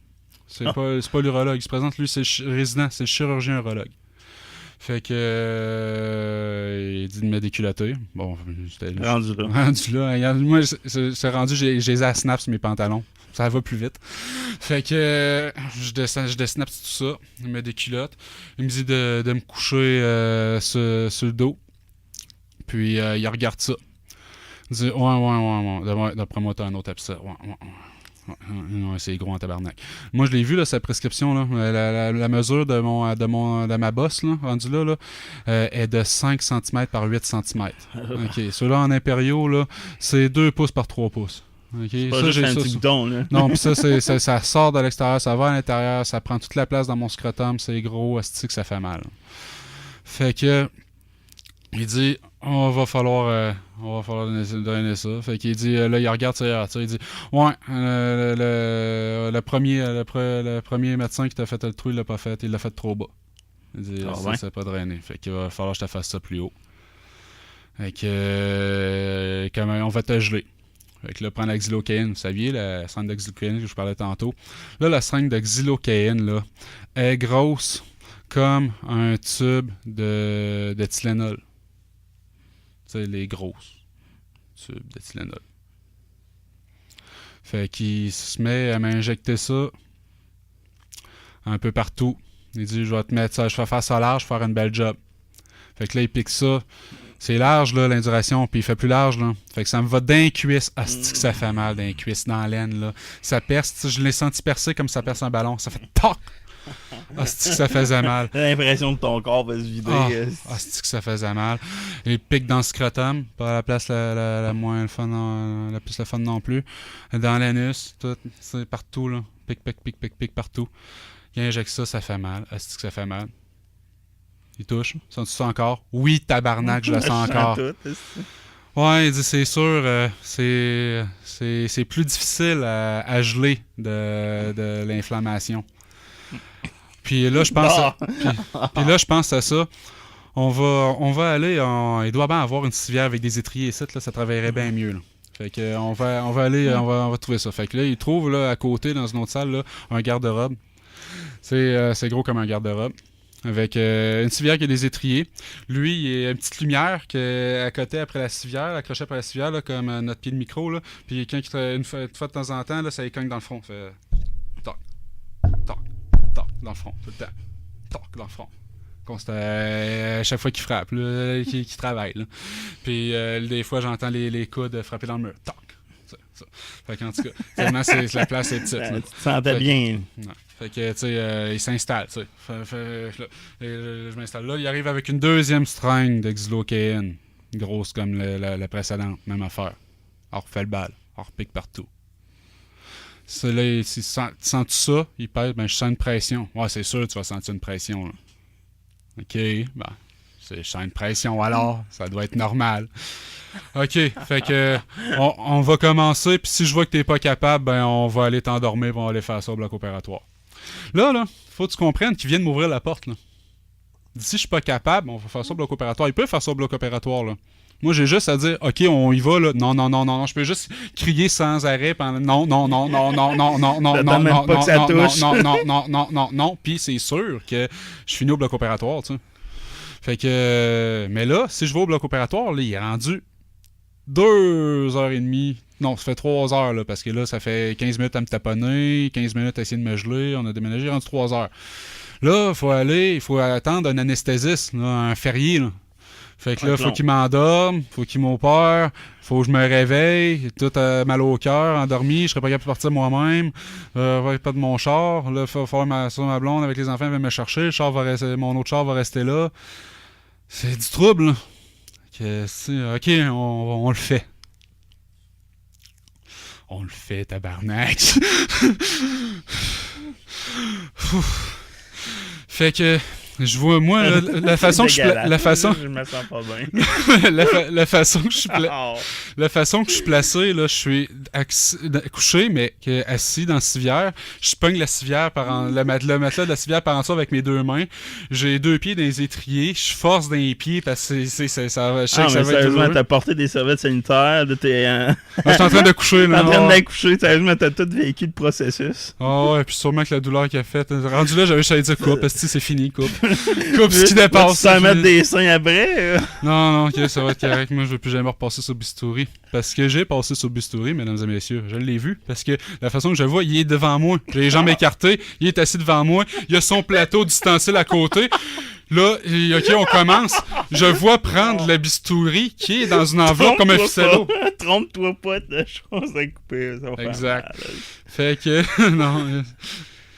C'est pas l'urologue. Il se présente, lui, c'est le résident, c'est le chirurgien urologue. Fait que il dit de me déculotter. Bon, j'étais rendu là. Moi, c'est rendu, j'ai les snaps sur mes pantalons. Ça va plus vite. Fait que je desnap tout ça. Il me déculotte. Il me dit de me coucher sur le dos. Puis il regarde ça. Il dit ouais. D'après moi, t'as un autre abcès. Ouais, c'est gros en tabarnak. Moi, je l'ai vu, là, sa prescription, là, la mesure de ma bosse, là, rendue là, est de 5 cm par 8 cm. OK. Ceux-là en impériaux, là, c'est 2 pouces par 3 pouces. Okay. C'est pas juste un petit bouton, là. Non, puis ça sort de l'extérieur, ça va à l'intérieur, ça prend toute la place dans mon scrotum, c'est gros, asti que ça fait mal. Fait que il dit on va falloir donner ça. Fait qu'il dit là il regarde ça, il dit ouais le premier médecin qui t'a fait le trou, il l'a pas fait, il l'a fait trop bas. Il dit ça c'est pas drainé. Fait qu'il va falloir que je te fasse ça plus haut. Fait que on va te geler. Fait que là, prendre la xylocaïne, vous saviez, la seringue de xylocaïne que je parlais tantôt. Là, la seringue de xylocaïne, là, est grosse comme un tube de Tylenol. Tu sais, les grosses tubes de Tylenol. Fait qu'il se met à m'injecter ça un peu partout. Il dit, je vais te mettre ça, je vais faire ça large, je vais faire une belle job. Fait que là, il pique ça. C'est large, là, l'induration, puis il fait plus large, là. Fait que ça me va d'un cuisse. Asti que ça fait mal, d'un cuisse, dans la laine, là. Ça perce, je l'ai senti percer comme ça perce un ballon. Ça fait toc! Asti que ça faisait mal. J'ai l'impression que ton corps va se vider. Asti que ça faisait mal. Il pique dans le scrotum, pas la place la moins le fun, la plus le fun non plus. Dans l'anus, tout, c'est partout, là. Pique partout. Il injecte ça, ça fait mal. Asti que ça fait mal. Il touche. Sens-tu ça encore? Oui, tabarnak, je le sens encore. Ouais, il dit c'est sûr, c'est plus difficile à geler de l'inflammation. Puis là, je pense puis là, je pense à ça. On va aller il doit bien avoir une civière avec des étriers ici, là, ça travaillerait bien mieux. Là. Fait que on va aller on va trouver ça. Fait que là, il trouve là à côté dans une autre salle là, un garde-robe. C'est gros comme un garde-robe. Avec une civière qui a des étriers. Lui, il y a une petite lumière qui est à côté après la civière, accrochée après la civière, là, comme notre pied de micro. Là. Puis quand une fois de temps en temps, là, ça y cogne dans le front. Fait toc, toc, toc, dans le front, tout le temps. Toc, dans le front. À chaque fois qu'il frappe, là, qu'il travaille. Là. Puis des fois, j'entends les coudes frapper dans le mur. Toc. Ça. Fait qu'en tout cas, tellement la place est petite. Tu te sentais bien. Ouais. Fait que, tu sais, il s'installe, tu sais. Je m'installe là. Il arrive avec une deuxième seringue de xylocaïne. Grosse comme la précédente. Même affaire. On refait le bal. On repique partout. Là, tu sens ça? Il pèse. Ben, je sens une pression. Ouais, c'est sûr, tu vas sentir une pression, là. OK. Ben, je sens une pression, alors. Ça doit être normal. OK. Fait que, on va commencer. Puis si je vois que t'es pas capable, ben, on va aller t'endormir et on va aller faire ça au bloc opératoire. Là, faut que tu comprennes qu'il vient de m'ouvrir la porte, là. Si je suis pas capable, on va faire ça au bloc opératoire. Il peut faire ça au bloc opératoire, là. Moi, j'ai juste à dire, OK, on y va, là. Non. Je peux juste crier sans arrêt pendant non. Puis c'est sûr que je finis au bloc opératoire, tu sais. Fait que... mais là, si je vais au bloc opératoire, là, il est rendu 2h30. Non, ça fait 3 heures, là, parce que là, ça fait 15 minutes à me taponner, 15 minutes à essayer de me geler, on a déménagé, il est rendu 3 heures. Là, il faut attendre un anesthésiste, là, un ferrier, là. Fait que là, faut qu'il m'endorme, faut qu'il m'opère, faut que je me réveille, tout mal au cœur, endormi, je serais pas capable de partir moi-même, pas de mon char, là, il faut faire ma blonde avec les enfants, elle va me chercher, mon autre char va rester là. C'est du trouble, là. OK, on le fait. On le fait, tabarnak. Fait que je vois moi la façon que je me sens pas bien. la façon que je suis placé là, je suis couché mais assis dans la civière, je pogne la civière le matelas de la civière par en dessous avec mes deux mains. J'ai 2 pieds dans les étriers, je force dans les pieds parce que ça je sais que ça va être douloureux. T'as porté des serviettes sanitaires, je suis en train de coucher là. En train d'accoucher, sérieusement, t'as tout vécu le processus. Ouais, puis sûrement que la douleur qu'il a faite, rendu là, j'avais juste à dire coupe, parce que c'est fini, coupe ce qui dépasse. Tu vas mettre des seins après? Non, ok, ça va être correct. Moi, je veux plus jamais repasser sur bistouri. Parce que j'ai passé sur bistouri, mesdames et messieurs. Je l'ai vu. Parce que la façon que je le vois, il est devant moi. J'ai les jambes écartées. Il est assis devant moi. Il a son plateau d'ustensile à côté. Là, ok, on commence. Je vois prendre la bistouri qui est dans une enveloppe comme un ficello. Trompe-toi pas de choses à couper. Ça va exact. Fait que, non.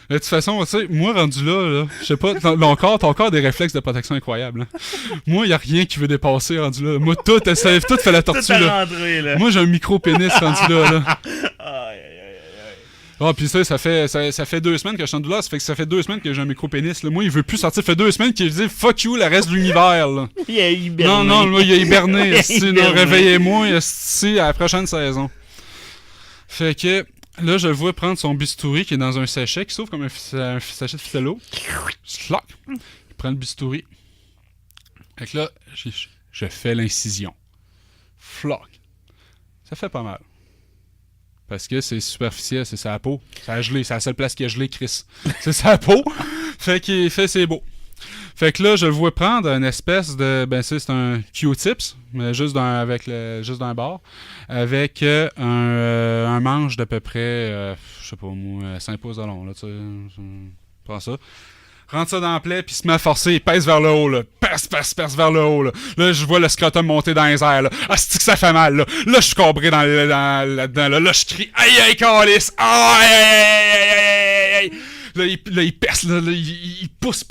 De toute façon, tu sais, moi, rendu là, je sais pas, ton corps a des réflexes de protection incroyables. Hein. Moi, y a rien qui veut dépasser, rendu là. Moi, tout fait la tortue, là. Moi, j'ai un micro-pénis, rendu là. Ah, pis ça fait 2 semaines que je suis en douleur, ça fait que ça fait 2 semaines que j'ai un micro-pénis, là. Moi, il veut plus sortir, ça fait 2 semaines qu'il dit « Fuck you, le reste de l'univers, là. » Il a hiberné. Non, moi, il a hiberné. Réveillez-moi, à la prochaine saison. Fait que... là, je le vois prendre son bistouri qui est dans un sachet qui s'ouvre comme un sachet de ficello. Slack. Il prend le bistouri. Fait que là, je fais l'incision. Flock. Ça fait pas mal. Parce que c'est superficiel, c'est sa peau. Ça a gelé, c'est la seule place qui a gelé, Chris. C'est sa peau. Fait qu'il fait ses beaux. Fait que là, je le vois prendre une espèce de... ben c'est un Q-tips, mais juste d'un bord, avec un manche d'à peu près, je sais pas moi, 5 pouces de long, là, tu sais. Prends ça. Rentre ça dans la plaie, puis se met à forcer, il pèse vers le haut, là. Perce vers le haut, là. Là, je vois le scrotum monter dans les airs, là. Ah, c'est que ça fait mal, là. Là, je suis cabré là-dedans, là. Là, je crie, aïe, aïe, calice! Aïe! Là, il perce, là, il pousse.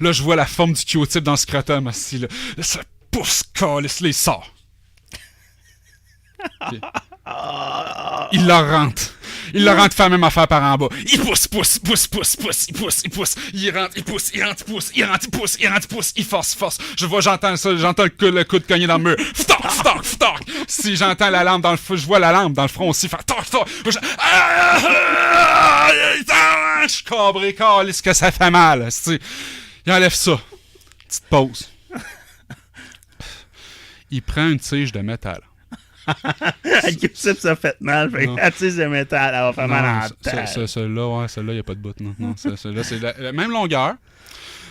Là, je vois la forme du Q-tip dans le scrotum, assis, là. Là, ça pousse, calice, là, il sort. Okay. Il la rentre. Il la rentre, fait la même affaire par en bas. Il pousse. Il rentre, il pousse. Il force. Je vois, j'entends ça, j'entends le coude cogner dans le mur. Ftoc. toc! Si j'entends la lampe dans le front, je vois la lampe dans le front aussi, faire toc, toc! Je suis cabré, calisse que ça fait mal, c'ti. Il enlève ça. Petite pause. Il prend une tige de métal. Elle Q-tip ça fait mal. Fait que la tige de métal, elle va faire mal en tête. Celle-là, il n'y a pas de bout. Non, celle-là, c'est la même longueur.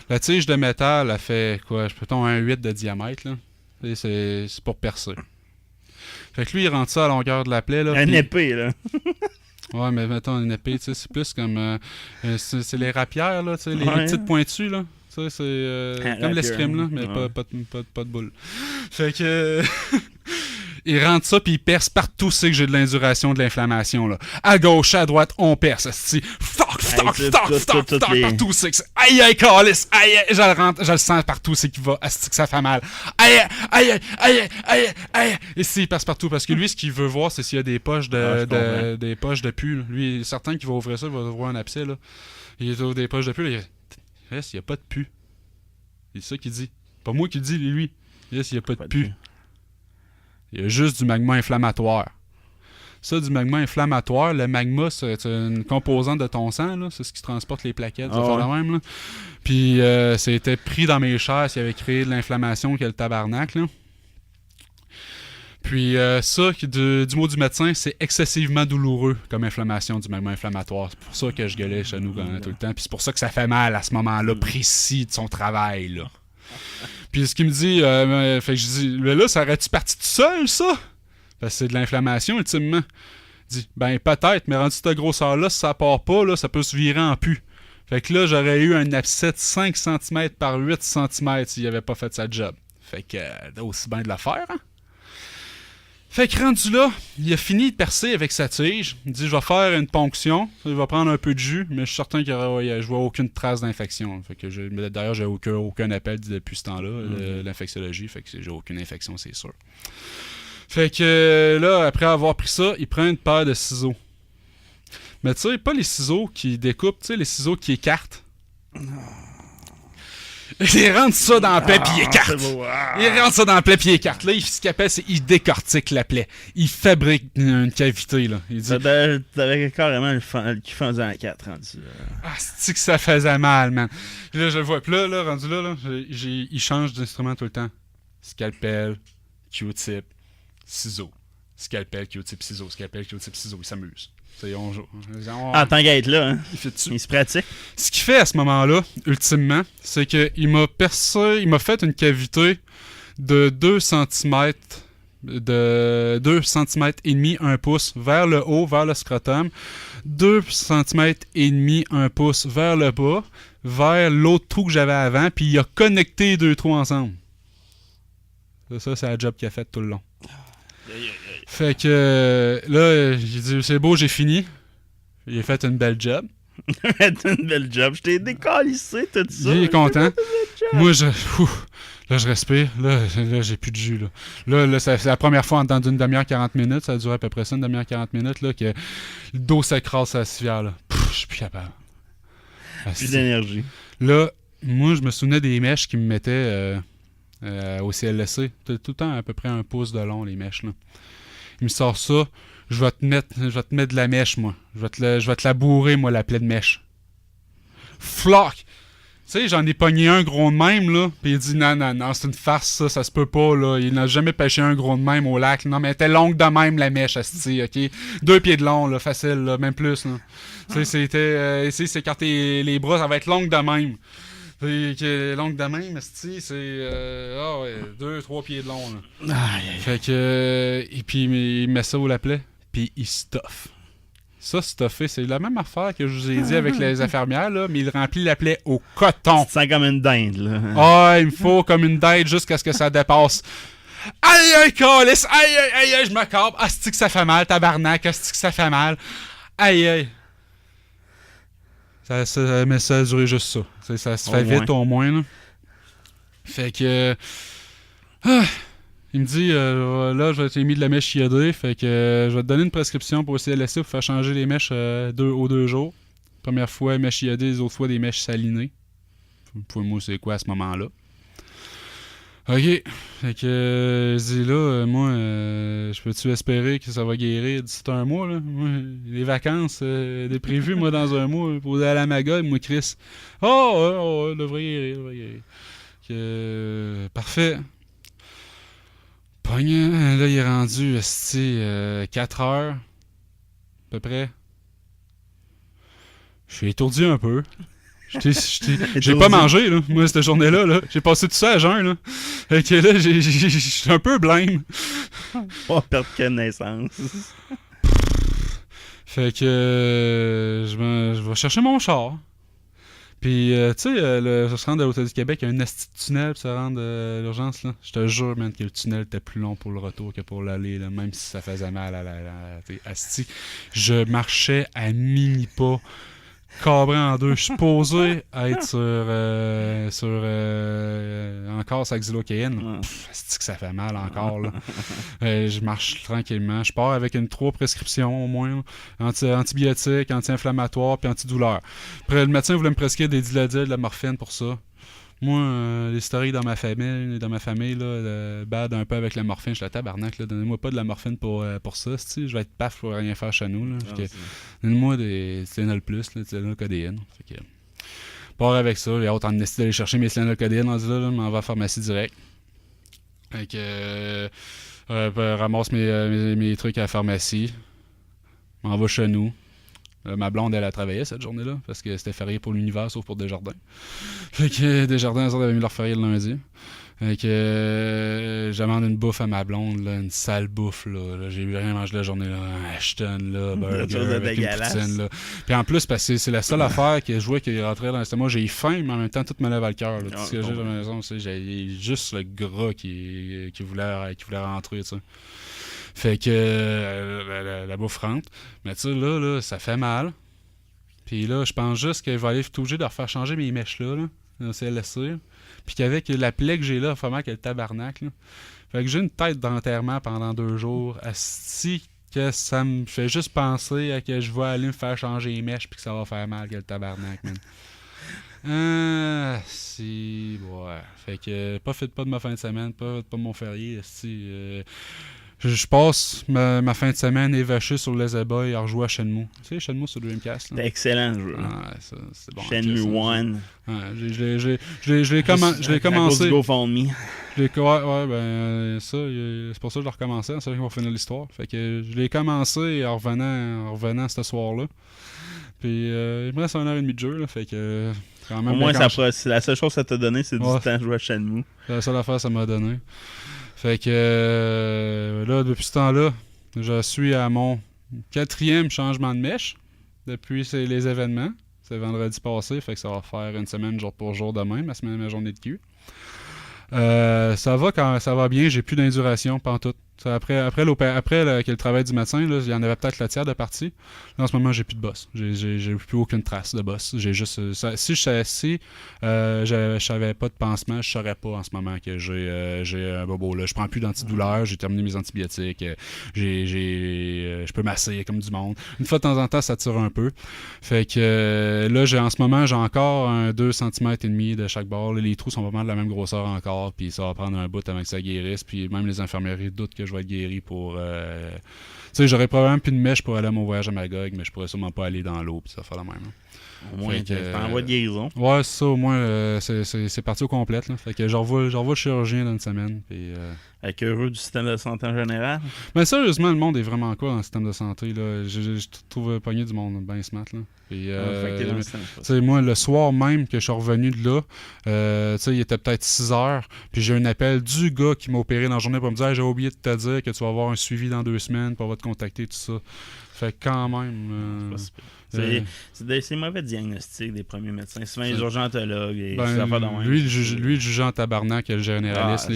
La tige de métal, elle fait quoi? Peut-être un 8 de diamètre. Là. C'est pour percer. Fait que lui, il rentre ça à la longueur de la plaie. Là, une épée, là. Ouais, mais mettons une épée, tu sais, c'est plus comme... c'est les rapières, là, tu sais, les Ouais. petites pointues, là. Tu sais, c'est comme l'escrime, là, mais ouais. pas de boule. Fait que... il rentre ça, puis il perce partout, c'est que j'ai de l'induration, de l'inflammation, là. À gauche, à droite, on perce, c'est partout, c'est que c'est... Aïe, calice, aïe, je le rentre, je le sens partout, c'est qu'il va, c'est que ça fait mal. Aïe. Et s'il perce partout, parce que lui, ce qu'il veut voir, c'est s'il y a des poches des poches de pu, là. Lui, il est certain qu'il va ouvrir ça, il va ouvrir un abcès, là. Il ouvre des poches de pu, là, il n'y a pas de pu. C'est ça qu'il dit. Pas moi qui le dis, lui. Il n'y a pas de pu. Il y a juste du magma inflammatoire. Ça, du magma inflammatoire, le magma, c'est une composante de ton sang, là. C'est ce qui transporte les plaquettes, ça fait le même, là. Puis, c'était pris dans mes chairs, s'il avait créé de l'inflammation, qu'il y a le tabarnak, là. Puis, ça, du mot du médecin, c'est excessivement douloureux comme inflammation du magma inflammatoire. C'est pour ça que je gueulais chez nous tout le temps. Puis, c'est pour ça que ça fait mal à ce moment-là précis de son travail, là. Puis ce qu'il me dit, fait que je dis, mais là, ça aurait-tu parti tout seul, ça? Parce que c'est de l'inflammation, ultimement. Il dit, ben peut-être, mais rendu cette grosseur-là, si ça part pas, là, ça peut se virer en pu. Fait que là, j'aurais eu un abcès de 5 cm par 8 cm s'il avait pas fait sa job. Fait que, aussi bien de la faire, hein? Fait que rendu là, il a fini de percer avec sa tige. Il dit, je vais faire une ponction, je vais prendre un peu de jus, mais je suis certain qu'il je vois aucune trace d'infection. Fait que d'ailleurs, j'ai aucun appel depuis ce temps-là, l'infectiologie, fait que j'ai aucune infection, c'est sûr. Fait que là, après avoir pris ça, il prend une paire de ciseaux. Mais tu sais, pas les ciseaux qui découpent, tu sais, les ciseaux qui écartent. Il rentre ça dans la plaie puis il écarte. Il rentre ça dans la plaie puis il écarte. Là, ce qu'il appelle, c'est qu'il décortique la plaie. Il fabrique une cavité, là. Il dit... T'avais carrément le cul fendu en 4 rendu là. Ah, c'est que ça faisait mal, man. Puis là, je le vois. Puis là, rendu là, il change d'instrument tout le temps. Scalpel, Q-tip, ciseaux. Scalpel, Q-tip, ciseaux. Scalpel, Q-tip, ciseaux. Il s'amuse. On joue. Ah, tant qu'à être là, hein. Il se pratique. Ce qu'il fait à ce moment-là, ultimement, c'est qu'il m'a percé, il m'a fait une cavité de 2 cm, de 2 cm et demi, 1 pouce vers le haut, vers le scrotum, 2 cm et demi, 1 pouce vers le bas, vers l'autre trou que j'avais avant, puis il a connecté les deux trous ensemble. Ça, c'est la job qu'il a fait tout le long. Fait que là, j'ai dit, c'est beau, j'ai fini. Il a fait une belle job. Une belle job. Je t'ai décalissé tout ça. Il est content. Moi, là, je respire. Là, j'ai plus de jus. Là, c'est la première fois dans une demi-heure 40 minutes. Ça a duré à peu près ça, une demi-heure 40 minutes, là, que le dos s'écrase à la civière. Là. Je suis plus capable. Plus d'énergie. Là, moi, je me souvenais des mèches qui me mettaient au CLSC. Tout le temps à peu près 1 pouce de long, les mèches, là. Il me sort ça, je vais te mettre de la mèche, moi. Je vais te la bourrer, moi, la plaie de mèche. Flock! Tu sais, j'en ai pogné un gros de même, là, pis il dit non, c'est une farce, ça se peut pas, là. Il n'a jamais pêché un gros de même au lac. Non, mais elle était longue de même, la mèche, asti, ok? 2 pieds de long, là, facile, là, même plus, là. Tu sais, c'est quand les bras, ça va être longue de même. Longue de même, c'est 2-3 pieds de long. Là. Fait que et puis il met ça où la plaie, puis il stuffe. Ça, stuffer, c'est la même affaire que je vous ai dit avec les infirmières, là, mais il remplit la plaie au coton. Tu te sens comme une dinde, là. Ah, il me faut comme une dinde jusqu'à ce que ça dépasse. Aïe, calice! Aïe, je me câble. Asti que ça fait mal, tabarnak, asti que ça fait mal. Aïe. Mais ça a duré juste ça. Ça se fait vite au moins. Là. Fait que... il me dit, là, je vais t'ai mis de la mèche iodée. Fait que je vais te donner une prescription pour essayer de laisser pour faire changer les mèches aux 2 jours. Première fois, mèche iodée, les autres fois, des mèches salinées. Pour moi, c'est quoi à ce moment-là? OK. Fait que, je dis là, moi, je peux-tu espérer que ça va guérir d'ici un mois, là? Moi, les vacances, des prévues, moi, dans un mois, pour aller à la Magog, moi, Chris. Devrait guérir, devrait guérir. Parfait. Pogne, là, il est rendu, 4 heures, à peu près. Je suis étourdi un peu. J'ai pas mangé, là, moi, cette journée-là. Là. J'ai passé tout ça à jeun, là. Fait que là, je suis un peu blême. Pas perdre connaissance. Fait que je vais chercher mon char. Puis, tu sais, se rendre à l'Hôtel du Québec, il y a un asti de tunnel pour se rendre à l'urgence, là. Je te jure, man, que le tunnel était plus long pour le retour que pour l'aller, là, même si ça faisait mal à la asti. Je marchais à mini-pas. Cabré en deux. Je suis posé à être encore sur xylocaïne. C'est que ça fait mal encore. Là. Je marche tranquillement. Je pars avec 3 prescriptions au moins. Antibiotiques, anti-inflammatoires puis antidouleurs. Après, le médecin voulait me prescrire des Dilaudid, de la morphine pour ça. Moi, l'historique dans ma famille là, bad un peu avec la morphine. Je suis la tabarnak, là, donnez-moi pas de la morphine pour ça, je vais être paf pour rien faire chez nous. Là. Donnez-moi des Tylenol+, des Tylenol codéine. Fait que, part avec ça, j'ai hâte en esti d'aller chercher mes Tylenol codéine, on dit là, m'en va à la pharmacie direct. Fait que, ramasse mes trucs à la pharmacie, m'en va chez nous. Ma blonde, elle a travaillé cette journée-là parce que c'était férié pour l'univers sauf pour Desjardins. Fait que Desjardins, elles avaient mis leur férié le lundi. Fait que j'amène une bouffe à ma blonde, là, une sale bouffe. Là. J'ai rien mangé la journée. Là. Un Ashton, là, burger, avec une poutine. Là. Puis en plus, parce que c'est la seule affaire que je vois qui rentrait dans l'estomac. J'ai faim, mais en même temps, tout me lève à le cœur. Tout ce que j'ai à la maison, j'ai juste le gras qui voulait rentrer. T'sais. Fait que la bouffe rentre. Mais tu sais, là, ça fait mal. Puis là, je pense juste que je vais aller être obligé de refaire changer mes mèches là au CLSC. Puis qu'avec la plaie que j'ai là, il faut mal que le tabarnak. Là. Fait que j'ai une tête d'enterrement pendant 2 jours. Asti que ça me fait juste penser à que je vais aller me faire changer les mèches puis que ça va faire mal que le tabarnak, man. Ouais. Fait que profite pas de ma fin de semaine, profite pas de mon férié. Je passe ma fin de semaine évachée sur les ébats et à rejouer à Shenmue. Tu sais, Shenmue sur Dreamcast. C'est excellent jeu. C'est bon. Shenmue 1. Je l'ai commencé. À GoFundMe. C'est pour ça que je l'ai recommencé. C'est vrai qu'on va finir l'histoire. Fait que je l'ai commencé en revenant ce soir-là. Puis il me reste 1h30 de jeu. Là, fait que quand même. Au moins, la seule chose que ça t'a donné, c'est du temps à jouer à Shenmue. C'est la seule affaire que ça m'a donné. Fait que là, depuis ce temps-là, je suis à mon 4e changement de mèche depuis les événements. C'est vendredi passé, fait que ça va faire une semaine jour pour jour demain, ma journée de cul. Ça va bien, j'ai plus d'induration pantoute. Après que le travail du matin, là, il y en avait peut-être la tiers de partie. Là, en ce moment, j'ai plus de boss. J'ai plus aucune trace de boss. J'ai juste si je savais pas de pansement, je saurais pas en ce moment que j'ai un bobo là. Je prends plus d'antidouleur, j'ai terminé mes antibiotiques, je peux masser comme du monde. Une fois de temps en temps, ça tire un peu. Fait que là, en ce moment, j'ai encore un 2,5 cm de chaque bord. Là, les trous sont vraiment de la même grosseur encore, puis ça va prendre un bout avant que ça guérisse, puis même les infirmeries doutent que je vais être guéri pour... tu sais, j'aurais probablement plus de mèche pour aller à mon voyage à Magog, mais je pourrais sûrement pas aller dans l'eau, puis ça va faire la même. Hein. Au moins, t'es en voie de guérison. Ouais, c'est ça, au moins, c'est parti au complet. Là. Fait que j'en revois le chirurgien dans une semaine. Puis, Avec heureux du système de santé en général. Mais sérieusement, le monde est vraiment quoi dans le système de santé? Là? Je trouve pogné du monde bien smart. Là. Puis, moi, le soir même que je suis revenu de là, il était peut-être 6 heures, puis j'ai un appel du gars qui m'a opéré dans la journée pour me dire hey, j'ai oublié de te dire que tu vas avoir un suivi dans 2 semaines, puis on va te contacter, tout ça. Fait que quand même... c'est mauvais diagnostic des premiers médecins. Souvent les urgentologues et ça fait de même. Lui, le jugeant en tabarnak, le généraliste.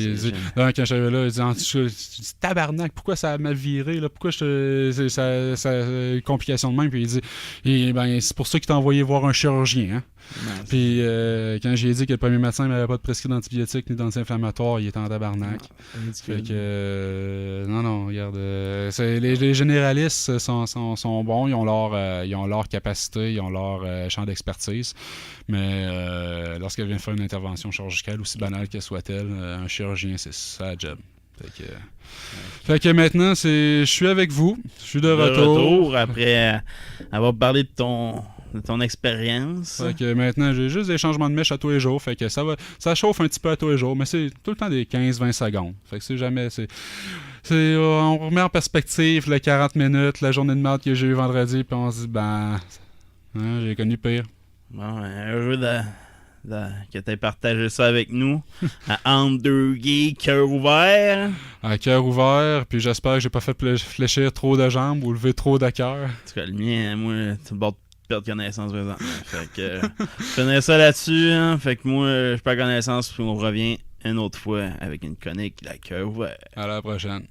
Quand j'arrivais là, il dit tabarnak, pourquoi ça m'a viré? Là? Pourquoi ça une complication de même? Puis il dit c'est pour ça qu'il t'a envoyé voir un chirurgien. Hein? Puis quand j'ai dit que le premier médecin n'avait pas de prescrit d'antibiotiques ni d'anti-inflammatoires, il était en tabarnak. Fait que non, regarde. Les généralistes sont sont bons, ils ont leur capacité, ils ont leur champ d'expertise. Mais lorsqu'elle vient faire une intervention chirurgicale, aussi banale qu'elle soit-elle, un chirurgien, c'est ça la job. Fait que maintenant, je suis avec vous. Je suis de retour. Après avoir parlé de ton expérience. Fait que maintenant, j'ai juste des changements de mèche à tous les jours. Fait que ça chauffe un petit peu à tous les jours, mais c'est tout le temps des 15-20 secondes. Fait que c'est jamais... on remet en perspective les 40 minutes, la journée de merde que j'ai eu vendredi, puis on se dit, j'ai connu pire. Bon, heureux que tu aies partagé ça avec nous. Entre deux gays, cœur ouvert. À cœur ouvert, puis j'espère que j'ai pas fait fléchir trop de jambes ou lever trop de cœur. En tout cas, le mien, moi, tu me bordes perdre connaissance présentement. Fait que je connais ça là-dessus. Hein, fait que moi, je perds connaissance, puis on revient une autre fois avec une chronique, la cœur ouvert. À la prochaine.